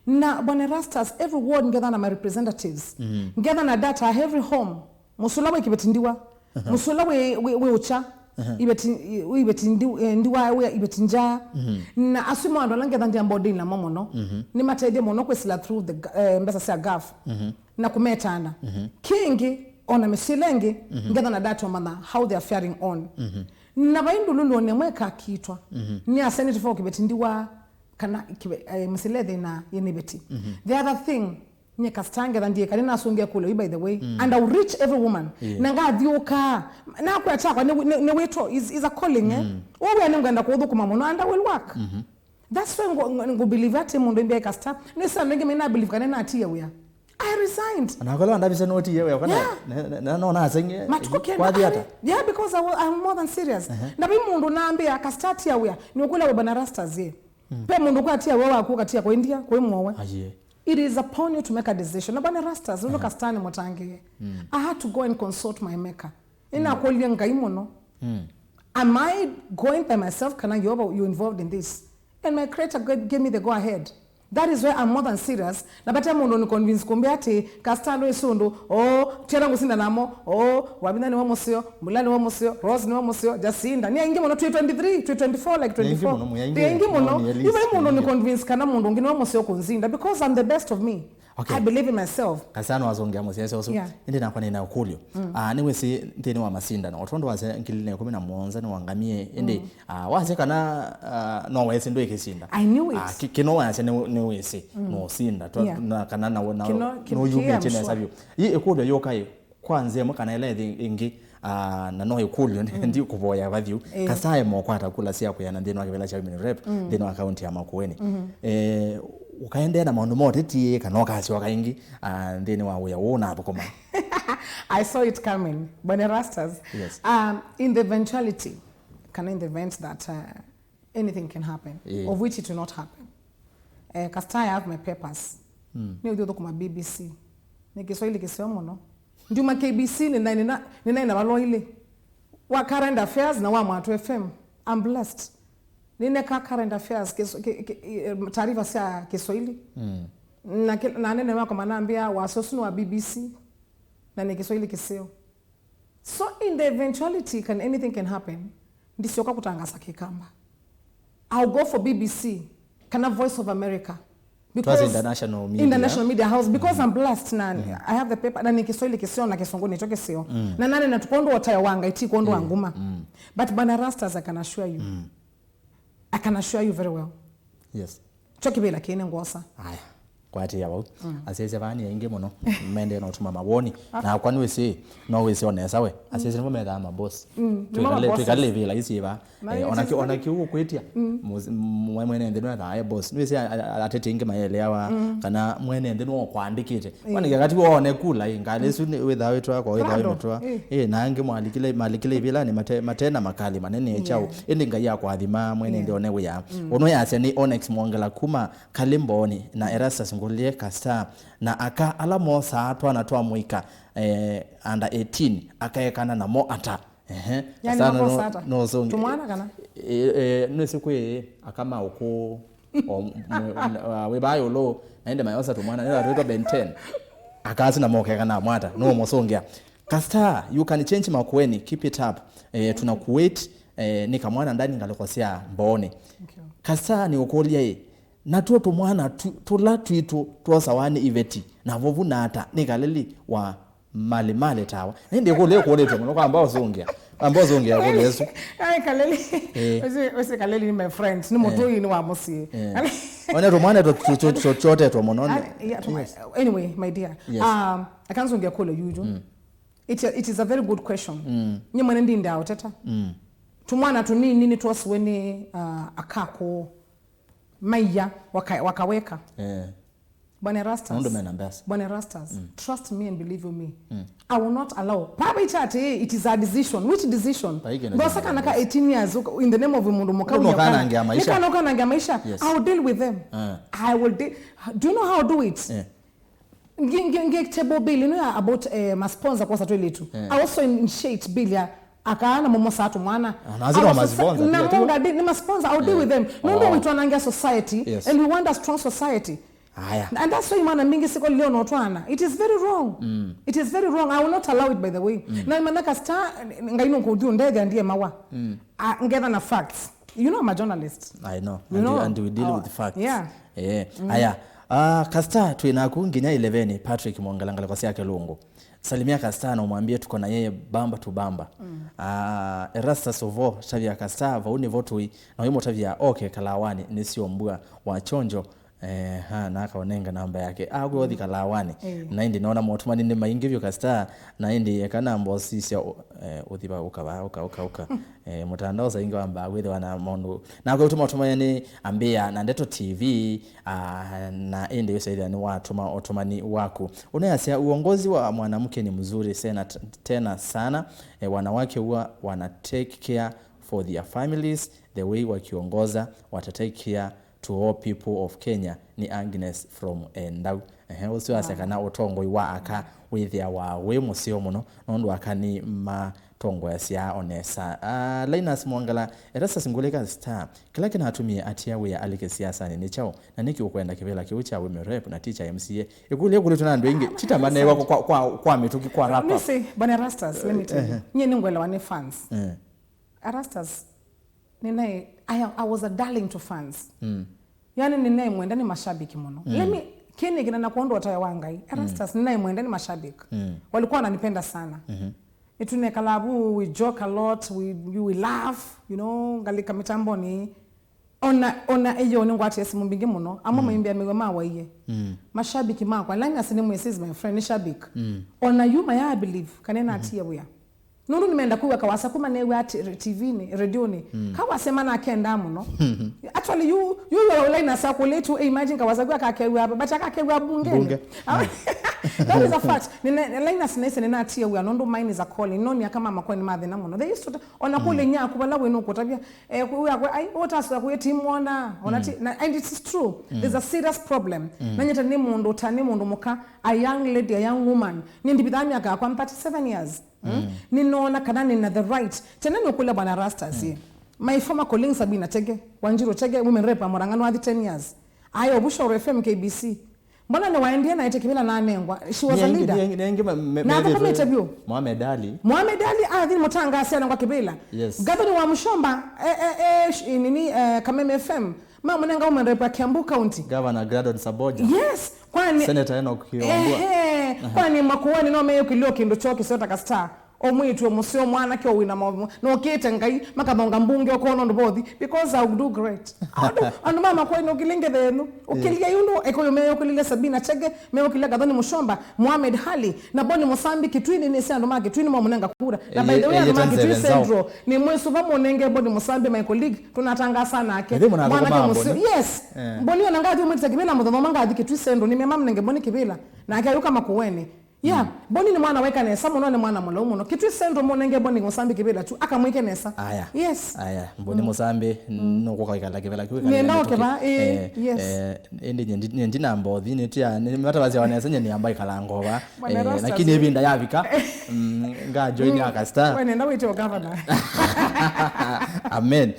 [SPEAKER 2] Na Bane Rastas every ward ngetha na my representatives. Ngetha na data every home. Musula we kibetindiwa. Musula we ucha. Ndiwa we ibetinja. Na asuma ando ngetha ndi ambodi na momo no. Ni matede mono kwesila through the mbesa sia gaf. Na kumetana. Kingi ona misilenge ngetha na data mana how they are faring on. Na baindu lulu ne mweka kitwa. Ni a senate for kibetindiwa kana misilede na yenibeti. The other thing nye Kastange thandie kanina asungia kule by the way and I will reach every woman. Nanga adioka na kwa chakwa ne weto is a calling Owe anengenda kuudhukuma muno and I will work. That's why ngo believe ati mundu mbia Kastar. Nisa mengi mena believe kanena atia wea. I resigned.
[SPEAKER 1] Anakola ndabise noti yewe kana no na asenge kwa diata.
[SPEAKER 2] Yeah, because I'm more than serious. Na bi mundu naambia Kastar tia wea ni ukula we Bane Rastas ye. Pe mundu kwa tia wewe akukatia kwa India kwa mwowe. It is upon you to make a decision. Na Bane Rastas uno Kastani motange. I had to go and consult my maker. Ina kweli ngaimo no. Am I going by myself? Can you involved in this? And my creator gave me the go ahead. That is why I'm more than serious. Na bata mundo ni convince kumbe ati Kastar ndo esundu tena ngusinda namo wabina ni wamosio mulani wamosio Rose ni wamosio jasinda ni ingi mono 2023 2024 like 24 ingi mono iwe mundo ni convince kana mundo ngini wamosio kunzinda because I'm the best of me. Okay. I believe in myself.
[SPEAKER 1] Kasano wazongia mosiasa oso indi nakwa nina ukulyo. Niwe si nteni wa masinda na otondo waze nkiline 11 ni wangamie indi waze kana no wese ndo ikisinda.
[SPEAKER 2] I knew it.
[SPEAKER 1] Kino waze ni wese no sinda na kana na no yume chene sabio. Yi ekulyo yokai kwanze mo kana ile ingi na no ekulyo ndi kuboya badhiu. Kasaye mo kwata kula sia kuyana ndeno akivela cha women rep ndeno account ya Makueni. Ukaende na maundu mote tie kanoka si wakaingi ndeni wa wona hapo kama
[SPEAKER 2] I saw it coming. Bane Rastas.
[SPEAKER 1] Yes.
[SPEAKER 2] In the eventuality, in the event that anything can happen, of which it will not happen. Kastar, I have my papers. Ni udio kuma BBC. Ni Kiswahili kisomo no. Nduma KBC ni na balo ile. wa current affairs na wa Mwatu FM. I'm blessed. Nine ka current affairs taarifa sia Kiswahili. Na nene wako manambia wasosunu wa BBC na ni Kiswahili kisio. So in the eventuality anything can happen. Ndisioka kutangaza kikamba. I'll go for BBC, kana Voice of America. Because international media house because I'm blessed I have the paper na ni Kiswahili kisio na Kisongo ni choke sio. Na nane natukondo wataya wanga iti kondo wanguma. But Bana Rastas I can assure you. I can assure you very well.
[SPEAKER 1] Yes.
[SPEAKER 2] Choke bila kine ngosa.
[SPEAKER 1] Aya. Kwati yabo. Asese vani inge mono. Mende na utuma maboni. Na kwani wese no wese onesa we. Asese ngo meda ama boss. Tukale vila isi ba. Onaki uko kwetia. Mwene ndeno da boss. Wese atete inge mayele yawa kana mwene ndeno kwandikite. Kwani ngati wone kula ingale su witha wetu wako witha wetu. Na nge malikile vila ni matena makali manene chao. Endinga ya kwa adhima mwene ndione we ya. Ono yase ni Onyx Mwangala kuma Kalimboni na Erastus Ngulie Kastar na aka alamo saa twa mwika under 18 akaekana na mo ata
[SPEAKER 2] yani
[SPEAKER 1] no so
[SPEAKER 2] tumwana kana
[SPEAKER 1] nesikwe akama uko we bayo lo naende mayosa tumwana ndio reto benten akazi na moke kana mwata no mosongea Kastar you can change makweni keep it up tunakuwait nikamwana ndani ngalokosia mbone Kastar ni ukolia na tuo mwana tula twitu tuosa wani iveti na vovu nata nikaleli wa male tawa nende ko le ko le to ko ambao zongea ko leso
[SPEAKER 2] ai kaleli wese kaleli ni my friends ni moto yini wa mosi
[SPEAKER 1] wana to mwana to chote to monono
[SPEAKER 2] anyway my dear I can't zongea ko le yuju it is a very good question nyemane ndinde awoteta tumwana to nini tuosa weni akako Maya wakaweka. Bwana Rastas, trust me and believe me. I will not allow. Papa chate, it is a decision. Which decision? Bosaka naka 18 years in the name of Mundu Mokawi. I will deal with them. I will deal. Do you know how to do it? Nge table bill, you know about my sponsor kwa satwe letu. I also initiate bill ya akaana momo satu mwana
[SPEAKER 1] nazima masponsor
[SPEAKER 2] na munga ni masponsor I'll deal with them no we twananga society and we want a strong society and that's why mana mingi siko leo no twana it is very wrong it is very wrong I will not allow it by the way na mana Kastar ngaino ko du ndege ndiye mawa ngeza na facts you know I'm a journalist
[SPEAKER 1] I know and we deal with the facts aya Kastar tuinaku nginya 11 Patrick Mwangalangala kwa siake lungu salimia Kastar na umwambie tuko na yeye bamba tu bamba Erastus ovo tavia Kastar vauni votui na wimo tavia kalawani nisio mbua wa chonjo na akaonenga namba yake agwe kalawani na indi naona motumani ndi maingivyo Kastar na indi kana mbosisya uthiba uka mutandao za inga amba agwe wana mondo na kwa utumani ambia na Ndeto TV na indi yosaida ni watu otomani wako unayasia uongozi wa mwanamke ni mzuri tena sana wanawake huwa wana take care for their families the way wakiongoza wata take care to all people of Kenya ni Agnes from Endau usio asekana Utongoi wa aka withia wa we musio muno nondo akani matongo yasia onesa Linus Mwangala Erastus Ngulie Kastar kila kina atumie atia we alike siasa ni chao na niki ukwenda kivela kiucha we rep na teacher MCA ikule kule tunando inge chitamane wako kwa mituki kwa rapa
[SPEAKER 2] listen Bwana Rastas let me tell you nyeni ngwela wane fans Rastas ninae I was a darling to fans yani ninae mwendani mashabiki muno let me kene kina na kuondo wataya wangai Rastas ninae mwendani mashabiki walikuwa wananipenda sana itune kalabu we joke a lot we laugh you know galika mitambo ni ona eyo ni ngwati yesi mumbingi muno ama mwimbia miwema waiye mashabiki makwa langa sinemu is my friend shabiki ona you I believe kanena atia buya nuru nimeenda kuwa kawasa kuma newe TV ni radio ni kawasema na akenda muno actually you online asa kuletu imagine kawasa kwa kakewe hapa but akakewe bunge that is a fact line sinese nena atia we anondo mine is a calling noni kama makweni madhe na muno they used to ona kule nya kubala we no kotabia ai otasa ku team ona onati and it is true there's a serious problem nanyeta ni mundu muka a young lady a young woman ni ndibidhamia kwa 37 years ninaona kana nina the right tena nokula bwana Rastas my former colleague Sabina Chege Wanjiru Chege women rep amorangano hadi 10 years ayo Bushoro FM KBC mbona ni waendia na itekibila na anengwa she was a leader na kwa interview
[SPEAKER 1] Mohamed Ali
[SPEAKER 2] adhi motanga asiana kwa kibila governor wa Mshomba nini Kameme FM mama nenga women rep Kiambu County
[SPEAKER 1] Governor Gradon Saboja
[SPEAKER 2] yes kwani
[SPEAKER 1] Senator Enoch Kiongwa
[SPEAKER 2] kwani makuani no meyo kilio kindo choki sota Kastar omwitu omusio mwana kyo wina no kete ngai makabonga mbunge okono ndobodi because I would do great ando mama kwa no kilinge thenu ukilia yuno ekoyo meyo kilile Sabina Chege meyo kilile Gadhoni Mushomba Mohamed Ali na boni Mosambi kitwini ni sando mage twini mwamunenga kura na by the way ando mage twini central ni mwesu va monenge boni Mosambi my colleague tunatanga sana ake mwana kyo musio yes boni onanga dio mwitse kibila mudhomo manga adiki twini central ni mema mnenge boni kibila na akayuka makuweni yeah boni ni mwana weka nesa muno ni mwana mulo kitu sendo monenge boni Mosambi kibela tu akamwike nesa yes
[SPEAKER 1] boni Mosambi no kwa kala kibela kwa
[SPEAKER 2] nenda okeba yes
[SPEAKER 1] ndi nambo dhini tia ni matabazi wanesa nyeni ambaye kala ngoba lakini ebinda yavika nga join ya Kastar
[SPEAKER 2] nenda wite governor
[SPEAKER 1] amen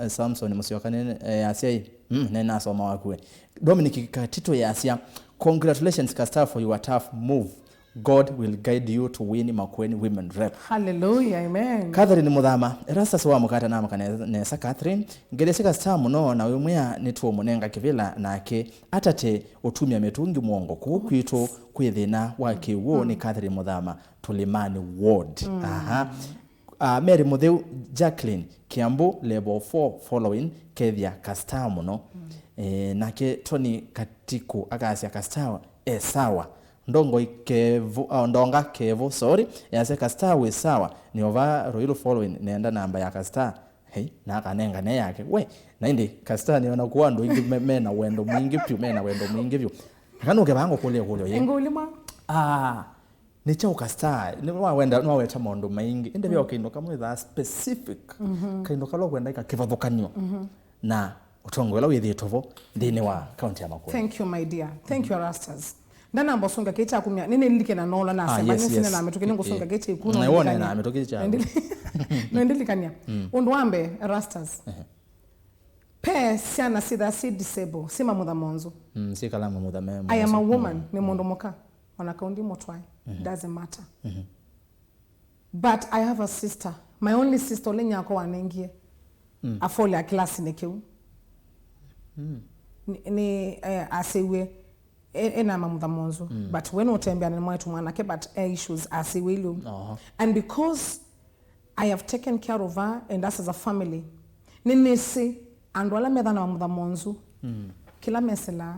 [SPEAKER 1] Samson musiokane asiai nena soma wakwe Dominic Katito ya asia congratulations Kastar for your tough move. God will guide you to win Makueni Women Rep.
[SPEAKER 2] Hallelujah, amen.
[SPEAKER 1] Catherine Muthama, Rastas wa mukata na makanesa Catherine, ngedese Kastar muno na wimwea nituo munenga kivila nake atate otumia metungi mwongo kukwito kwithina wake uo ni Catherine Muthama Tulimani Ward. Mary Mutheu Jacqueline Kiambu level 4 following Kethia Kastar muno. Nake Tony Katiku agasia Kastar sawa ndongo ikevu ndonga kevu sorry yase Kastar we sawa ni over royal following nenda namba ya Kastar na kanenga ne yake we na indi Kastar ni ona kuwa ndo ingi mena wendo mwingi pyu mena wendo mwingi pyu kanu ke bango kule
[SPEAKER 2] engolima
[SPEAKER 1] ni cha Kastar ni wenda no weta mondo maingi ende byo kindo kamwe that specific kindo kalo kwenda ikakivadhukanyo na Utongoi la withi tovo ndini wa county ya Makueni.
[SPEAKER 2] Thank you my dear. Thank you Rastas. Ndana mbosonga kecha kumya nini nilike na nola na sema nini na ametokeni ngosonga kecha ikuno.
[SPEAKER 1] Na yone na ametokeni cha.
[SPEAKER 2] Ndendilikania. Undwambe Rastas. Pe siana sida si disable sima mudha monzo.
[SPEAKER 1] Si kalama mudha memo.
[SPEAKER 2] I am a woman ni mondo moka. Wanakaundi motwai. Doesn't matter. But I have a sister. My only sister lenya ako wanengie. Afole a klasi nekiu. Ni asewe ena mamudha monzo but when otembea na mwetu mwanake but issues asewe lu and because I have taken care of her and us as a family ninesi andwala medha na mamudha monzo kila mesela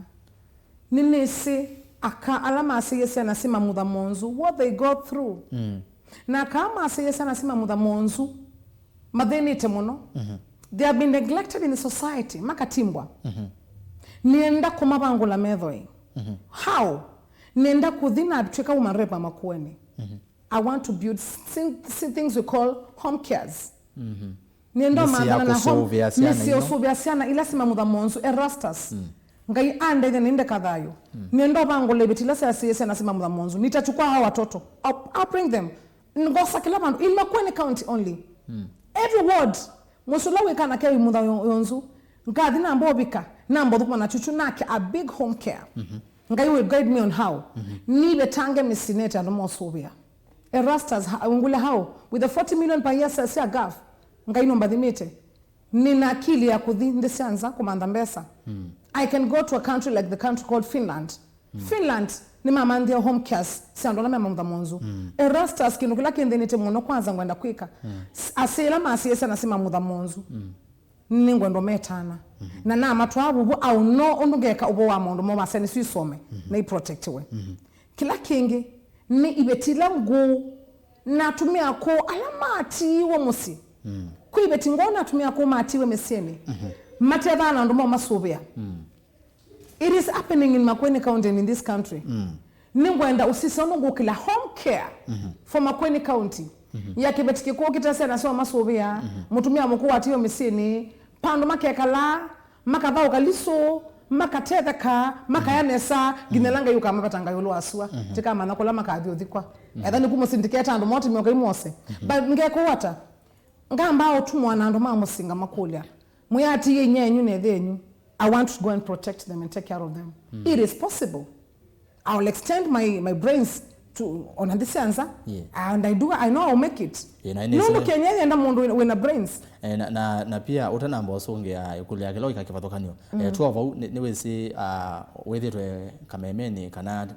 [SPEAKER 2] ninesi aka alama asiyese na sima mamudha monzo what they go through na kama asiyese na sima mamudha monzo madheni temono they have been neglected in the society makatimbwa nienda kumabangula medhoi how nienda kudhina tweka umarepa Makueni I want to build things we call home cares nienda madana na home nisio subiasiana ila sima mudha monzu Rastas ngai ande niende kadhayo nienda bangula betila sasa na sima mudha monzu nitachukua hao watoto I'll bring them ngosa kila bandu in Makueni County only every ward musulawe kana ke mudha yonzu ngadi na mbobika na mbodukwa na chuchu nake a big home care ngai will guide me on how ni betange mesineta no mosobia Rastas ngule how with the 40 million per year sasa gaf ngai nomba dhimite nina akili ya kudhi ndesianza kumanda mbesa I can go to a country like the country called Finland ni mama ndia home cares siandola mama mudha monzu Rastas kinukula kendenete mono kwanza ngwenda kwika asela masiyesa nasema mudha monzu ningwendo metana na matwabu au no ondugeka ubo wa mondo mo baseni swisome na protect we kila kingi ni ibetila ngu na tumia ko alamati wo musi ku ibeti ngona tumia ko mati we meseni mateba na ndo mo masobia it is happening in Makueni County in this country ningwenda usisono ngukila home care for Makueni County ya kibetiki ko kitase na so masobia mutumia mukuu atiyo meseni pando makekala makabao kaliso makatetheka makayanesa ginelanga yuka mapatanga yolo asua tika manakola makathi uthikwa etha ni kumusindiketa andu moti myoka imose but ngeko wata ngamba otumwa na andu mamusinga makulya muyati yenyenyu nethenyu I want to go and protect them and take care of them. It is possible. I will extend my brains to on this answer, and I know I'll make it. No Kenya enda mundu wina brains.
[SPEAKER 1] Na pia utanamba osongea ikulia kilo ikakivatokanio. Tuwa niwezi wethitwe kamemeni kana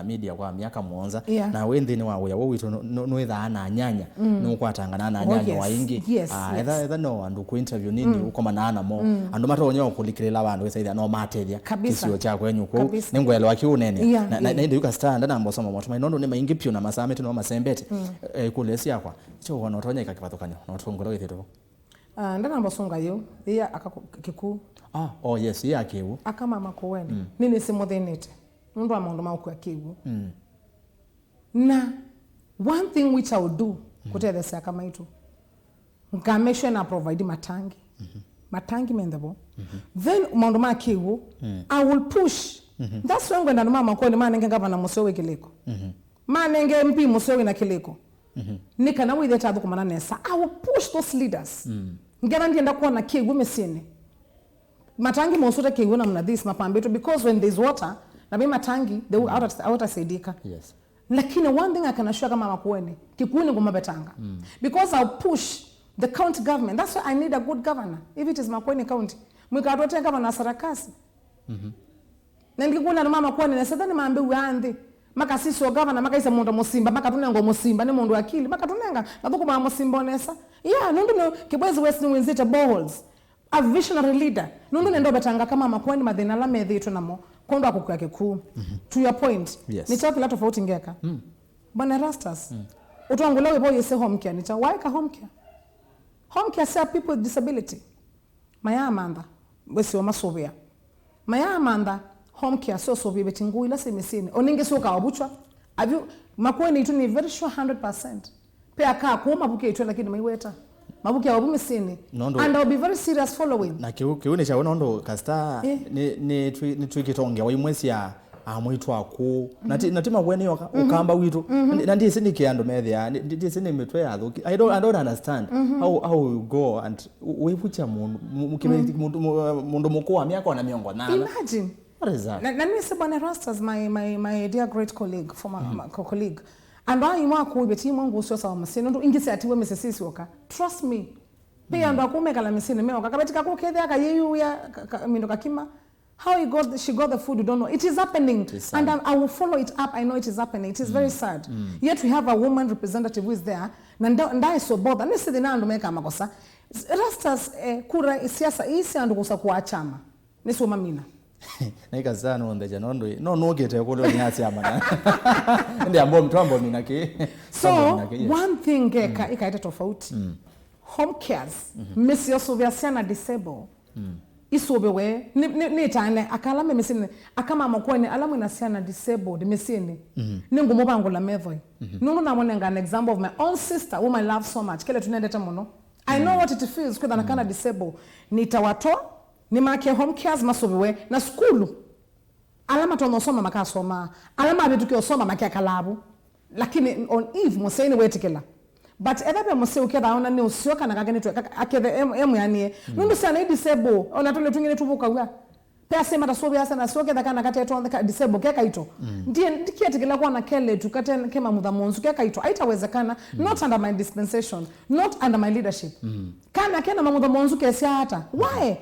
[SPEAKER 1] media kwa miaka muonza na wendini wawe witu nwetha ana nyanya nukwatangana ana nyanya waingi etha no andu ku interview nini uko manana mo andu matonya okulikirila bandu wesa no materia kisio cha kwenyu ku ningwelo akiunene na inde yuka stand na mbosoma moto mainondo ne maingi pio na masamete no masembete kulesi yakwa cho wana otonya ikakivatokanio no tongolo wethitwe
[SPEAKER 2] ndana mbosonga yo ya akakiku
[SPEAKER 1] oh yes ya kiwu
[SPEAKER 2] akama makoweni nini simuthinite mundu wa maundu mauku akiwu na one thing which I will do kutethesa kama itu nkameshe na provide matangi mendebo then maundu makiwu I will push that's when ngenda mama makoweni manenge ngava na musewe kileko manenge MP musewe na kileko nika na withe tathu kumana nesa I will push those leaders ngena ndienda kuona kiwu mesine matangi mosuta kiwu na mna this mapambeto because when there's water na be matangi they will out saidika
[SPEAKER 1] yes
[SPEAKER 2] lakini one thing I can assure kama makueni kikuuni ngumabetanga because I'll push the county government. That's why I need a good governor if it is Makueni County mwikatote governor Sarakasi na ndikuna na mama kueni nesa thani maambe uande makasisi wa governor makaisa mundu musimba makatunengo musimba ni mundu akili makatunenga nathuku mama musimba nesa nundu no kibwezi west wenzita balls a visionary leader nundu nendo betanga kama Makueni mathina la methitu namo kondo akukua kiku to your point
[SPEAKER 1] yes.
[SPEAKER 2] Ni chakula tofauti ngeka bwana Rastas utongolewe boy yese home care nicha why ka home care say people with disability maya amanda wesi wa masobia maya amanda home care so sobi betingu ila semesini oninge soka wabuchwa avyo Makueni itu ni very sure 100% pe aka ko mabuke itu lakini maiweta mabuke wabumesini and I'll be very serious following
[SPEAKER 1] na kiune cha nondo Kastar ni twikitongia wa Imwe cia amwitu aku natima kwene ukamba witu na ndiye sinikiando methia ndiye sini mitwe yathuki I don't understand how you go and wifucha mundu mukua miaka na miongo nana
[SPEAKER 2] imagine
[SPEAKER 1] what is that
[SPEAKER 2] na mimi se bwana Rastas my dear great colleague former colleague and I mwako beti mungu sio sawa masino ndo ingisi atiwe mesesisi oka trust me pia ndo akumeka la mesino meoka kabetika kokethe aka yeyu ya mindo kakima how she got the food you don't know it is happening and I will follow it up. I know it is happening. It is very sad yet we have a woman representative who is there and so both and nisi dinando meka makosa Rastas kura siasa isi andu kusa kwa chama nisi umamina
[SPEAKER 1] naika sana ondeja no gete ko lo nyasi amana ndi ambo mtambo minaki
[SPEAKER 2] so one thing ikaita tofauti home cares mesi osovia sana disable isobewe ni tane akala memesine akama Makueni alamu inasiana disabled mesine ningumo bango la methoi nungu na monenga an example of my own sister whom I love so much kele tunendeta mono I know what it feels kwenda nakana disabled nitawatoa ni make home cares masobewe na skulu alama tonosoma makasoma alama abetuke osoma make kalabu lakini on eve moseni wetikela but edabe mose ukeda ona ni usioka na kagene tu akede yani nundu sana disable ona tole tungine tubuka wa pesa mata sobe sana soke da kana kate to disable keka ito ndiye ndikiatikela kwa na kele tukate kema mudha monzu keka ito haitawezekana not under my dispensation not under my leadership kana kena mudha monzu kesa hata why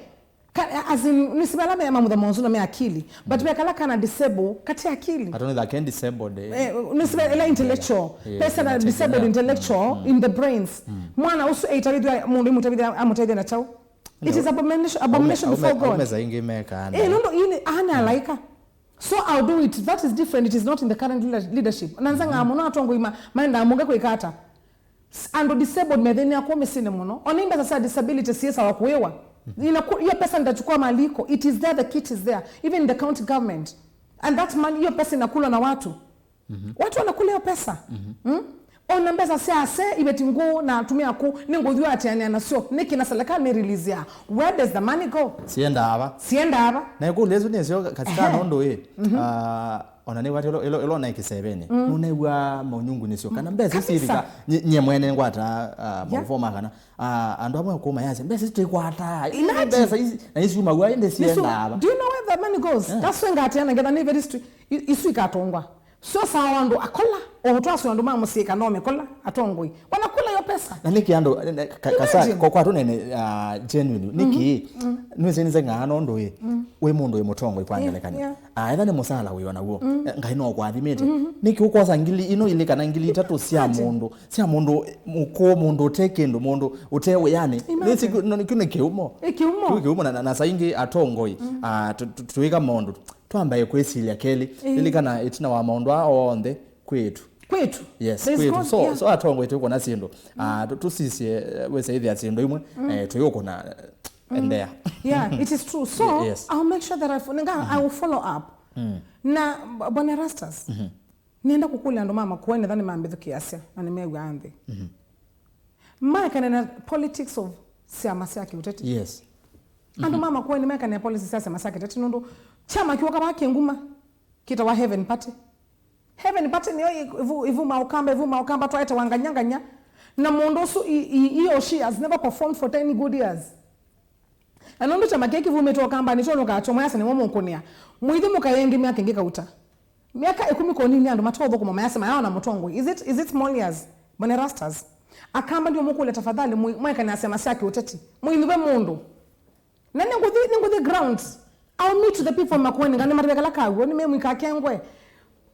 [SPEAKER 2] as in nisibala me mudha monzu na me akili but be kala kana disable kati akili
[SPEAKER 1] I don't know that can disabled
[SPEAKER 2] nisibala intellectual person disabled intellectual in the brains mwana usu eitawidwa mundu mutawidwa amutawidwa na chao it is abomination before God
[SPEAKER 1] umeza ingi meka
[SPEAKER 2] nondo ini ana laika so I'll do it that is different it is not in the current leadership nanza ngamo na atongo ima maenda amuge kwikata ando disabled medeni akome sine muno onimba sasa disability siesa wakuewa hiyo pesa ndachukua maliko it is there the kit is there even in the county government and that money hiyo pesa inakula na watu watu wanakula hiyo pesa ona mbeza siase ibetingo na tumia ku ningodhwa atiania na sio niki na serikali ni release ya where does the money go
[SPEAKER 1] sienda aba na ikulezo nesio katika nondo ona ni wati ilo na ikisebene nunegwa maunyungu nisio kana mbeza sirika nye mwene ngwata mavoma kana ando amwe kuma yaze mbeza tikwata mbeza na isu magwa inde sienda aba.
[SPEAKER 2] Do you know where the money goes? That's when atiana ngena ni very street isu ikatongwa so sawa ndo akola otwaso ndo mama musika no mekola atongoi wanakula hiyo pesa
[SPEAKER 1] na niki ando kasa kwa tu nene genuine niki nwezenze ngano ndo we mundu emutongoi kwanyelekani either ne musala we wana wo ngaino kwa thimete niki ukosa ngili ino ile kana ngili 3 sia mundu muko mundu tekendo mundu utewe yani nisi kune kiumo na saingi atongoi tuweka mundu twambaye kwesilia keli ili kana itina wa maondo aonde kwetu yes kwetu so atongwe tuko na sindo tusisi wese hithi asindo imwe tuyoko na endea
[SPEAKER 2] yeah it is true so yes. I'll make sure that I will follow up na bwana Rastas nienda kukula ndo mama kuone dhani maambithu kiasia na nimegwa ande maka na politics of siama yake uteti
[SPEAKER 1] yes
[SPEAKER 2] ando mama kuone maka na politics ya siama yake uteti ndo chama kiwa kama kenguma kita wa heaven party ni ivu maukamba twaita wanganyanganya na mondosu iyo she has never performed for 10 good years anondo chama keki vume to kamba ni chono ka chomo yasa ni momo nkonia muithi mukayengi miaka ngeka uta miaka 10 ko nini ando matodho kuma yasa mayo na mutongo is it small years bwana Rastas akamba ndio mukule tafadhali mweka na asema saki uteti muithi we mundu nani ngudi ground I'll meet the people makweni ngane maribeka la kawo ni memu ikakengwe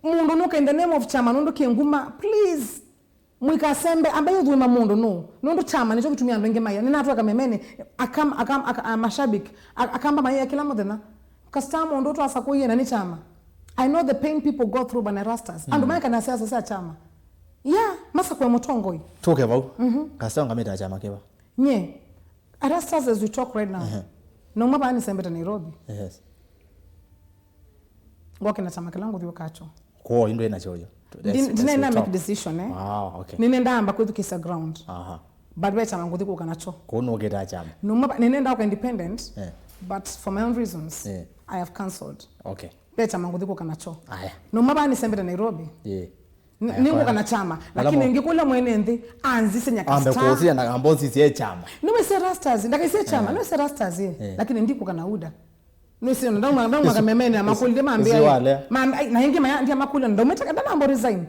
[SPEAKER 2] mundu nuka in the name of chama nundu kenguma please mwika sembe ambaye dhuma mundu nundu chama nicho kutumia ndenge maya nina atu kamemene mashabik akamba maya kila modena Kastar mundu to asakoye na ni chama I know the pain people go through bana Rastas and maya kana sasa chama yeah masa kwa mutongoi
[SPEAKER 1] toke bau Kastar ngameta chama keba
[SPEAKER 2] nye Rastas as we talk right now no maba ni sembe Nairobi
[SPEAKER 1] yes
[SPEAKER 2] ngoke na chama kilangu dio kacho
[SPEAKER 1] ko indo ina choyo
[SPEAKER 2] dina make decision
[SPEAKER 1] okay
[SPEAKER 2] ninenda amba kwithu kisa ground but we chama ngudiko kanacho
[SPEAKER 1] ko no geta chama
[SPEAKER 2] no maba ninenda kwa independent but for my own reasons I have cancelled
[SPEAKER 1] okay
[SPEAKER 2] we chama ngudiko kanacho no maba ni sembe Nairobi ningo kana chama lakini ngikula mwenendi anzise nyakasta
[SPEAKER 1] ambe kusia na ambozi sie chama
[SPEAKER 2] no se Rastas ndakaise chama no se Rastas lakini ndiko kana uda nisi ndoma kamemene amakuli maambia na hingi ndia makuli ndo metaka dana ambo resign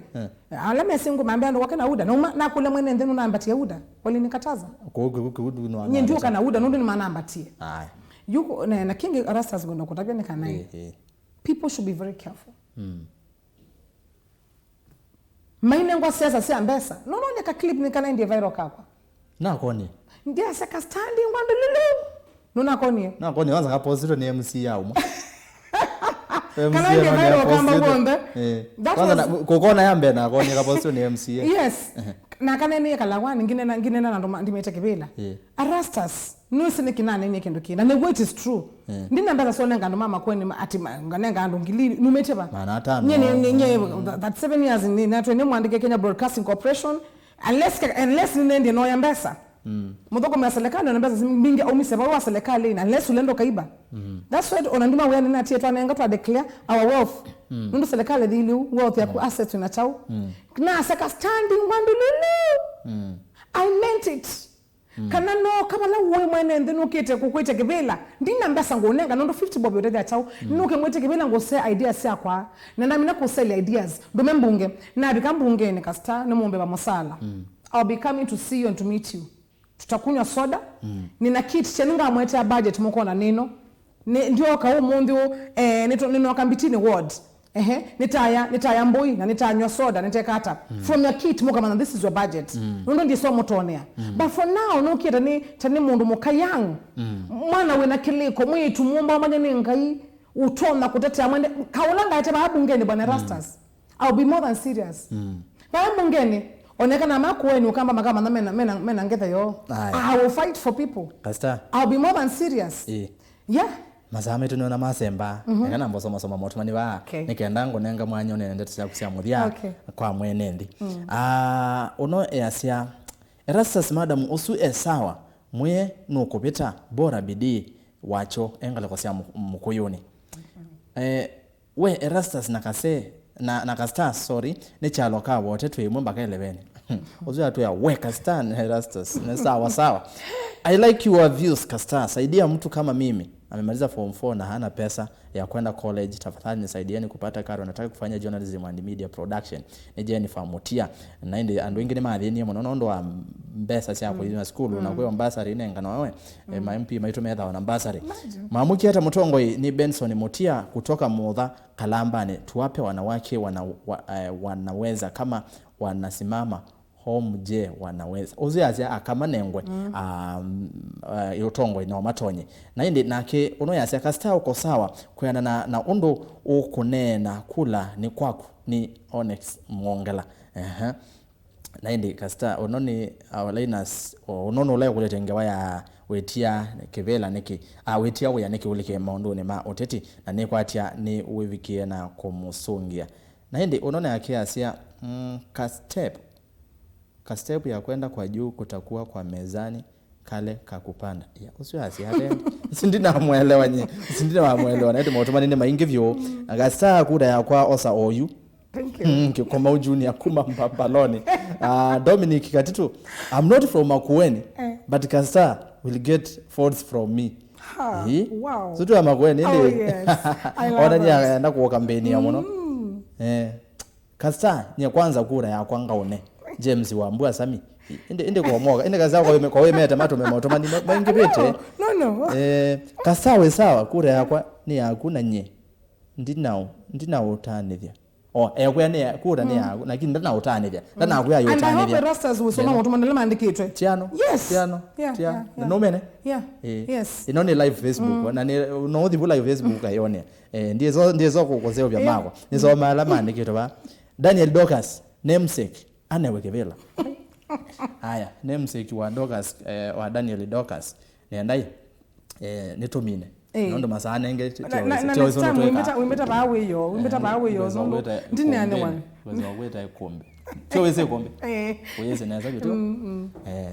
[SPEAKER 2] ala mesingu maambia ndo wakana uda na kula mwene ndenu naambatia uda wali nikataza
[SPEAKER 1] no
[SPEAKER 2] ndio kana uda ndo ni maana ambatie yuko na kingi Rastas ngondo kutabia nikanaye people should be very careful maine ngwa siasa si ambesa no nyaka clip nikana ndie viral kapa
[SPEAKER 1] na koni
[SPEAKER 2] ndia saka standing ngwandululu nuna koni
[SPEAKER 1] wanza kaposito ni MC yao
[SPEAKER 2] kana ndie viral kamba bonde
[SPEAKER 1] kwanza kokona yambe na koni kaposito ni MC
[SPEAKER 2] yes na kana ni kala ngine na ndo ndimete kibila Rastas nusi nikinana ni kindu kina na what is true ndina mbeza sone ngando mama kweni ati nganenga ndo ngili numete ba
[SPEAKER 1] mana tano
[SPEAKER 2] nye that 7 years ni na twene mwandike Kenya Broadcasting Corporation unless nende no yambesa mudoko mwa serikali na mbeza mingi au miseba wa serikali unless ulendo kaiba that's why onandima wewe nina tie twanenga twa declare our wealth ndo serikali dili wealth ya ku assets na chao na saka standing ngandululu I meant it kana no kama la wewe mwene ndinu kete kukwete kibela ndina mbasa ngonenga ndo 50 bob yote chao nuke mwete kibela ngose ideas yakwa na nami na kusell ideas ndo membunge na bikambunge ni Kastar ne muombe ba mosala I'll be coming to see you and to meet you tutakunywa soda nina kit cheninga mwete budget mko na nino ndio ka umundu nino kambitini ward nitaya mboi na nitanywa soda nitekata from your kit muka man this is your budget ndo ndi so motonea but for now no kida ni tani mundu mukayang mwana we na kiliko mwitu muomba manya ni ngai utona kutetea mwende kaulanga ate babungeni bwana Rastas I'll be more than serious babungeni onekana makuweni ukamba makama na mena ngetha yo I will fight for people
[SPEAKER 1] Kastar
[SPEAKER 2] I'll be more than serious yeah
[SPEAKER 1] mazame tunona masemba kana mbosoma soma motumani wa nikenda ngonenga mwanyo nende tsia kusia muthia kwa mwenendi uno easia Erastus madam usu esawa mwe nukupita bora bidii wacho engale kwa sia mukuyuni we Erastus na Kastar sorry ne chalo ka wote twimwe mbaka 11 uzu atu ya we Kastar na Erastus na sawa I like your views Kastar. Saidia mtu kama mimi amemaliza form 4 na hana pesa ya kwenda college, tafadhali nisaidieni kupata karo, nataka kufanya journalism and media production. Nije nifamutia na indi andu wengine maadhini munondo wa mbesa sia kwa university school na kwa ambassador nenga na wewe ma MP maitumedha wana ambassador maamuki hata Utongoi ni Benson Mutia kutoka Mudha Kalambane, tuwape wanawake wanaweza kama wanasimama home je wanaweza uziaze akama nengwe Utongoi na matonye na indi nake uno yase Kastar uko sawa kuyana na undo ukunena kula ni kwaku ni Onyx Mwongela na indi Kastar unoni awalinas unono ule kuletengewa ya wetia kivela niki wetia uya niki ulike maundu ni ma oteti na ni kwatia ni uwivikie na kumusungia na indi unone yake asia Kastep ya kwenda kwa juu kutakuwa kwa mezani kale kakupanda ya usiwasi hata sindina muelewa nye sindina muelewa na ndo motoma nini maingi vyo Kastar kuda ya kwa osa oyu thank you kwa junior kuma mpapaloni Dominic Katitu I'm not from Makueni but Kastar will get votes from me wow sutu ya Makueni ile ona ni anaenda kwa kampeni ya mono Kastar ni kwanza kura ya kwanga one James Wambua Sami inde kwa moga inde kaza kwa wewe meta mato memotoma ni maingi bete no Kastar we sawa kura yakwa ni yakuna nye ndinao utanithia ekwe ne kura ne yaku lakini ndana utanithia ndana akuya yotanithia and I hope Rastas will soma motoma ndele mandikitwe tiano no mene yes inone live Facebook na no thibu live Facebook ayone ndizo kukozeo vya mako nizo mala mandikitwe ba Daniel Dorcus namesake anewekevela haya namesake wa Dorcus wa Daniel Dorcus nendai nitumine nondo masana nge wimeta bawe yo nondo ndine ane wan wezo weta ikombe weze kombe weze naza bitu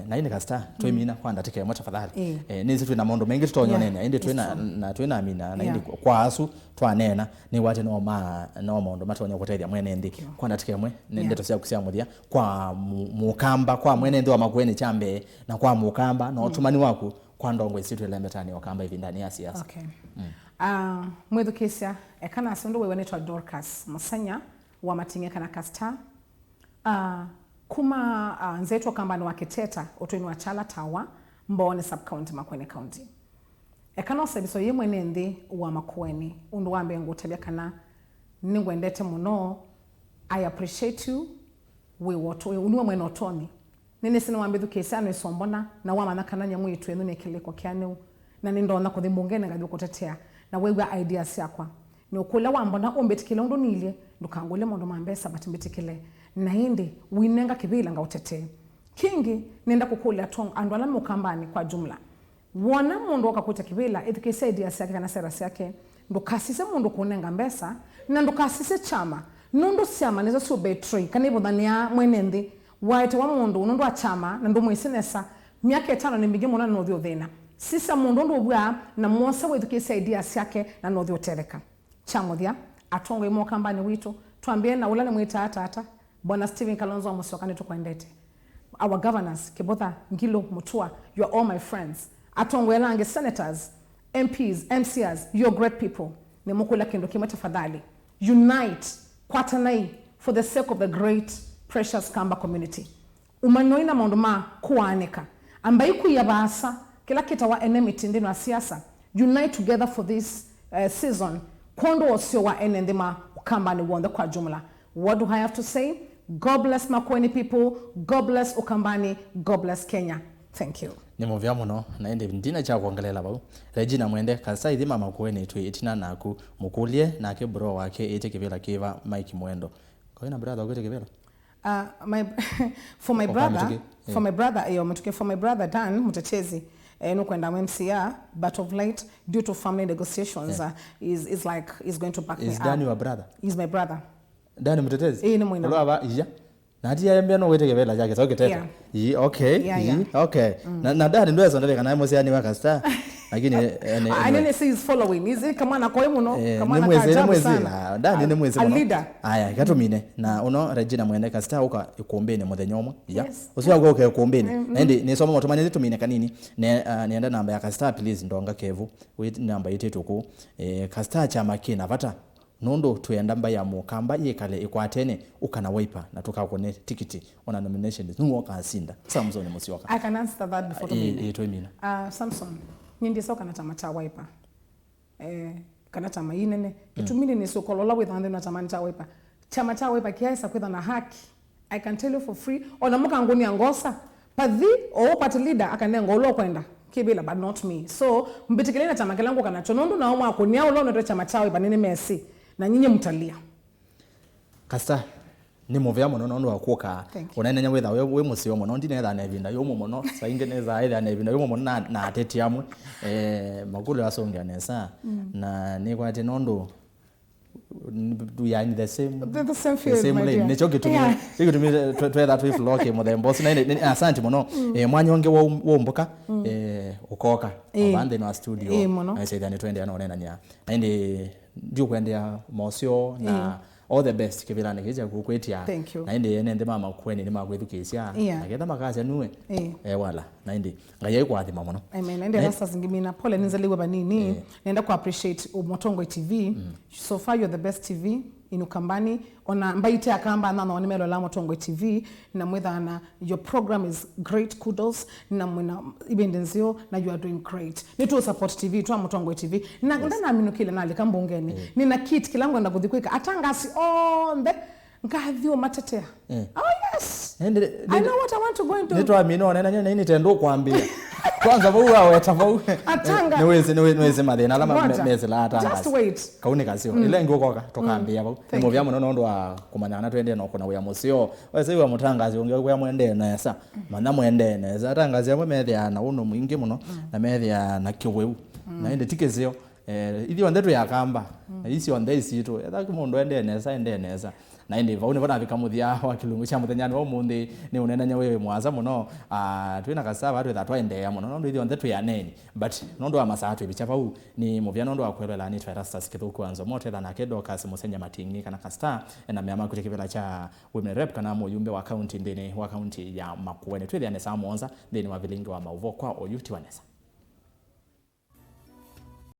[SPEAKER 1] na ine Kastar twimina kwanda tike mo tafadhali nizi twina mondo mengi tutonyonene inde twina amina na inde kwa asu twanena ni wate no mondo matonya kutethia mwene ndi kwanda tike mwe nende tosia kusia muthia kwa mukamba kwa mwene ndi wa Makueni chambe na kwa mukamba na otumani waku kwa ndongo isitu elemetani wakamba hivi ndani ya siasa mwedukisia ekana asondo wewe netwa Dorcus Musanya wa Mating'I kana Kastar kuma nzetu kamba ni wakiteta otweni wa Chala Tawa mbone sub county Makueni county ekana osebiso yemwe nende wa Makueni undu wambe ngutabya kana ningwendete muno I appreciate you we woto unwa mwene otoni nene sino wambe dukesa no sombona na wamana kana nyamu yitu eno nekileko kyane na ndona ko thimbungene ngadi kutetea na wewe ideas yakwa ni okula wambona ombetikile ndo nile ndukangole mondo mambesa batimbetikile na indi winenga kibila nga utete kingi nenda kukula tong andwala mukambani kwa jumla wona mundu wakakuta kibila edikese ideas yake kana sera yake ndukasise mundu kunenga mbesa na ndukasise chama nundo siama nezo so betray kanibo dhania mwenendi waite wa mundu nundo achama na ndo mwesenesa miaka 5 ni mige mona no thina sisa mundu ndo bwa na mwosa wedukese ideas yake na no thiotereka chamuthia Atongoi mo kambani witu tuambie na ulane mwita hata Bwana Steven Kalonzo amusokane tukwendete our governors Kibotha Ngilo Mutua you are all my friends Atongoi lange senators MPs MCs you are great people ne mukula kendo kima tafadhali unite kwatanai for the sake of the great precious Kamba community umanoina maunduma kuanika ambaye kuyabasa kila kitawa enmity ndino ya siasa unite together for this season kondo osio wa enendema Kamba ni wonde kwa jumla. What do I have to say? God bless Makueni people, God bless Ukambani, God bless Kenya. Thank you. Nimo vya muno na ende ndina cha kuongelela bau Regina mwende Kastar ithima Makueni tu itina naku mukulie na ke bro wake ite kivela kiva Mike Mwendo kwa ina brother wake kivela
[SPEAKER 2] for my brother Dan Mutachezi no kwenda MCA, but of late due to family negotiations is like is going to back me up.
[SPEAKER 1] Is Danny your brother?
[SPEAKER 2] He's my brother.
[SPEAKER 1] Danny mtetezi?
[SPEAKER 2] Ni mwina.
[SPEAKER 1] Aba iya. Na ati yambia no wete kebela jake so keteta. Okay. Okay. Na Danny ndo yazondeka na MCA ni wa Kastar. Lakini
[SPEAKER 2] anene says following is it kama na kwa muno
[SPEAKER 1] kama na kajabu sana Danny ni mwezi muno. Aya gatumine na uno Regina mwende Kastar uka ikuombeni muthenya umwe ya usiwa go ke kuombeni ndi ni somo motomanye tumine kanini nienda namba ya Kastar please ndonga kevu with namba yitetuku Kastar chama kina vata nondo tuyenda mba ya mukamba yekale ikwatene ukana wiper na tukakone tikiti ona nominations nuwoka asinda Samson Musyoka.
[SPEAKER 2] I can answer that before to me. Samson nyindi soka na chama cha wiper kana chama inene kitumini ni sokolola with and na chama cha wiper kiaisa kwetha na haki. I can tell you for free ona muka ngoni angosa padhi o party leader akanengo lo kwenda kibila but not me. So mbitikile na chama kelangu kana chonondo na omwa akonia ulo ndo chama cha wiper nini Messi na nyinyi mtalia.
[SPEAKER 1] Kastar ni movia mono nondo wakuoka unaenda nyawetha we musio mono ndine etha na ebinda yomo mono sainge neza etha na ebinda yomo mono na ateti amwe magulu asongia nesa na ni kwate nondo we are in the same
[SPEAKER 2] field my dear.
[SPEAKER 1] Necho gitumire twetha twi flock mo the boss na asante mono mwanyonge wo mboka ukoka abande no studio na said ani twende ana onena nya indi ndio kwendea mosio na all the best kivilane kija kukwetia na indi nende mama kweni ni magwethukisia na getha makaza nuwe wala na indi ngaye kwathi mamono
[SPEAKER 2] amen ende rasta zingimina pole nizaliwe banini naenda ku appreciate Utongoi TV so far you're the best TV inukambani ona mbaite akamba na onimelo la Utongoi TV na mwethana your program is great kudos na mwena ibendenzio na you are doing great nitu support TV tu Utongoi TV na ndana aminu kile na likambongeni nina kit kilango enda kuthikuika atangasi on the ngathio matetea oh yes I know what I want to go into
[SPEAKER 1] nitu amino onena nini tendo kuambia kwanza bau awe tafau
[SPEAKER 2] atanga
[SPEAKER 1] niweze mathina alama meze la atanga
[SPEAKER 2] just wait
[SPEAKER 1] kaune kasio ile ngokoka tokambia bau ni movia muno nondo wa kumanyana twende no kona uya musio wese wa mutangazi unge kwa mwende na yasa mana mwende na yasa tangazi amwe methia na uno mwingi muno na methia na kiweu na ende tikezio ithi onde tu yakamba isi onde isitu etha kimundu ende nesa na indi vaune vona vikamuthia wa kilungu cha muthenyani wa mundi ni unenanya wewe mwaza muno twina Kastar atu etha twendea muno nondo ithi onthe twianeni but nondo wa masatu ibichapa u ni muvia nondo wa kwelwa ni Rastas kithuku anzo mote tha na Dorcus musenya Mating'I kana Kastar na meama kutekivela cha women rep kana muyumbe wa county ndini wa county ya Makueni twithiane sa monza ndini wa vilingi wa mauvo kwa oyuti wanesa.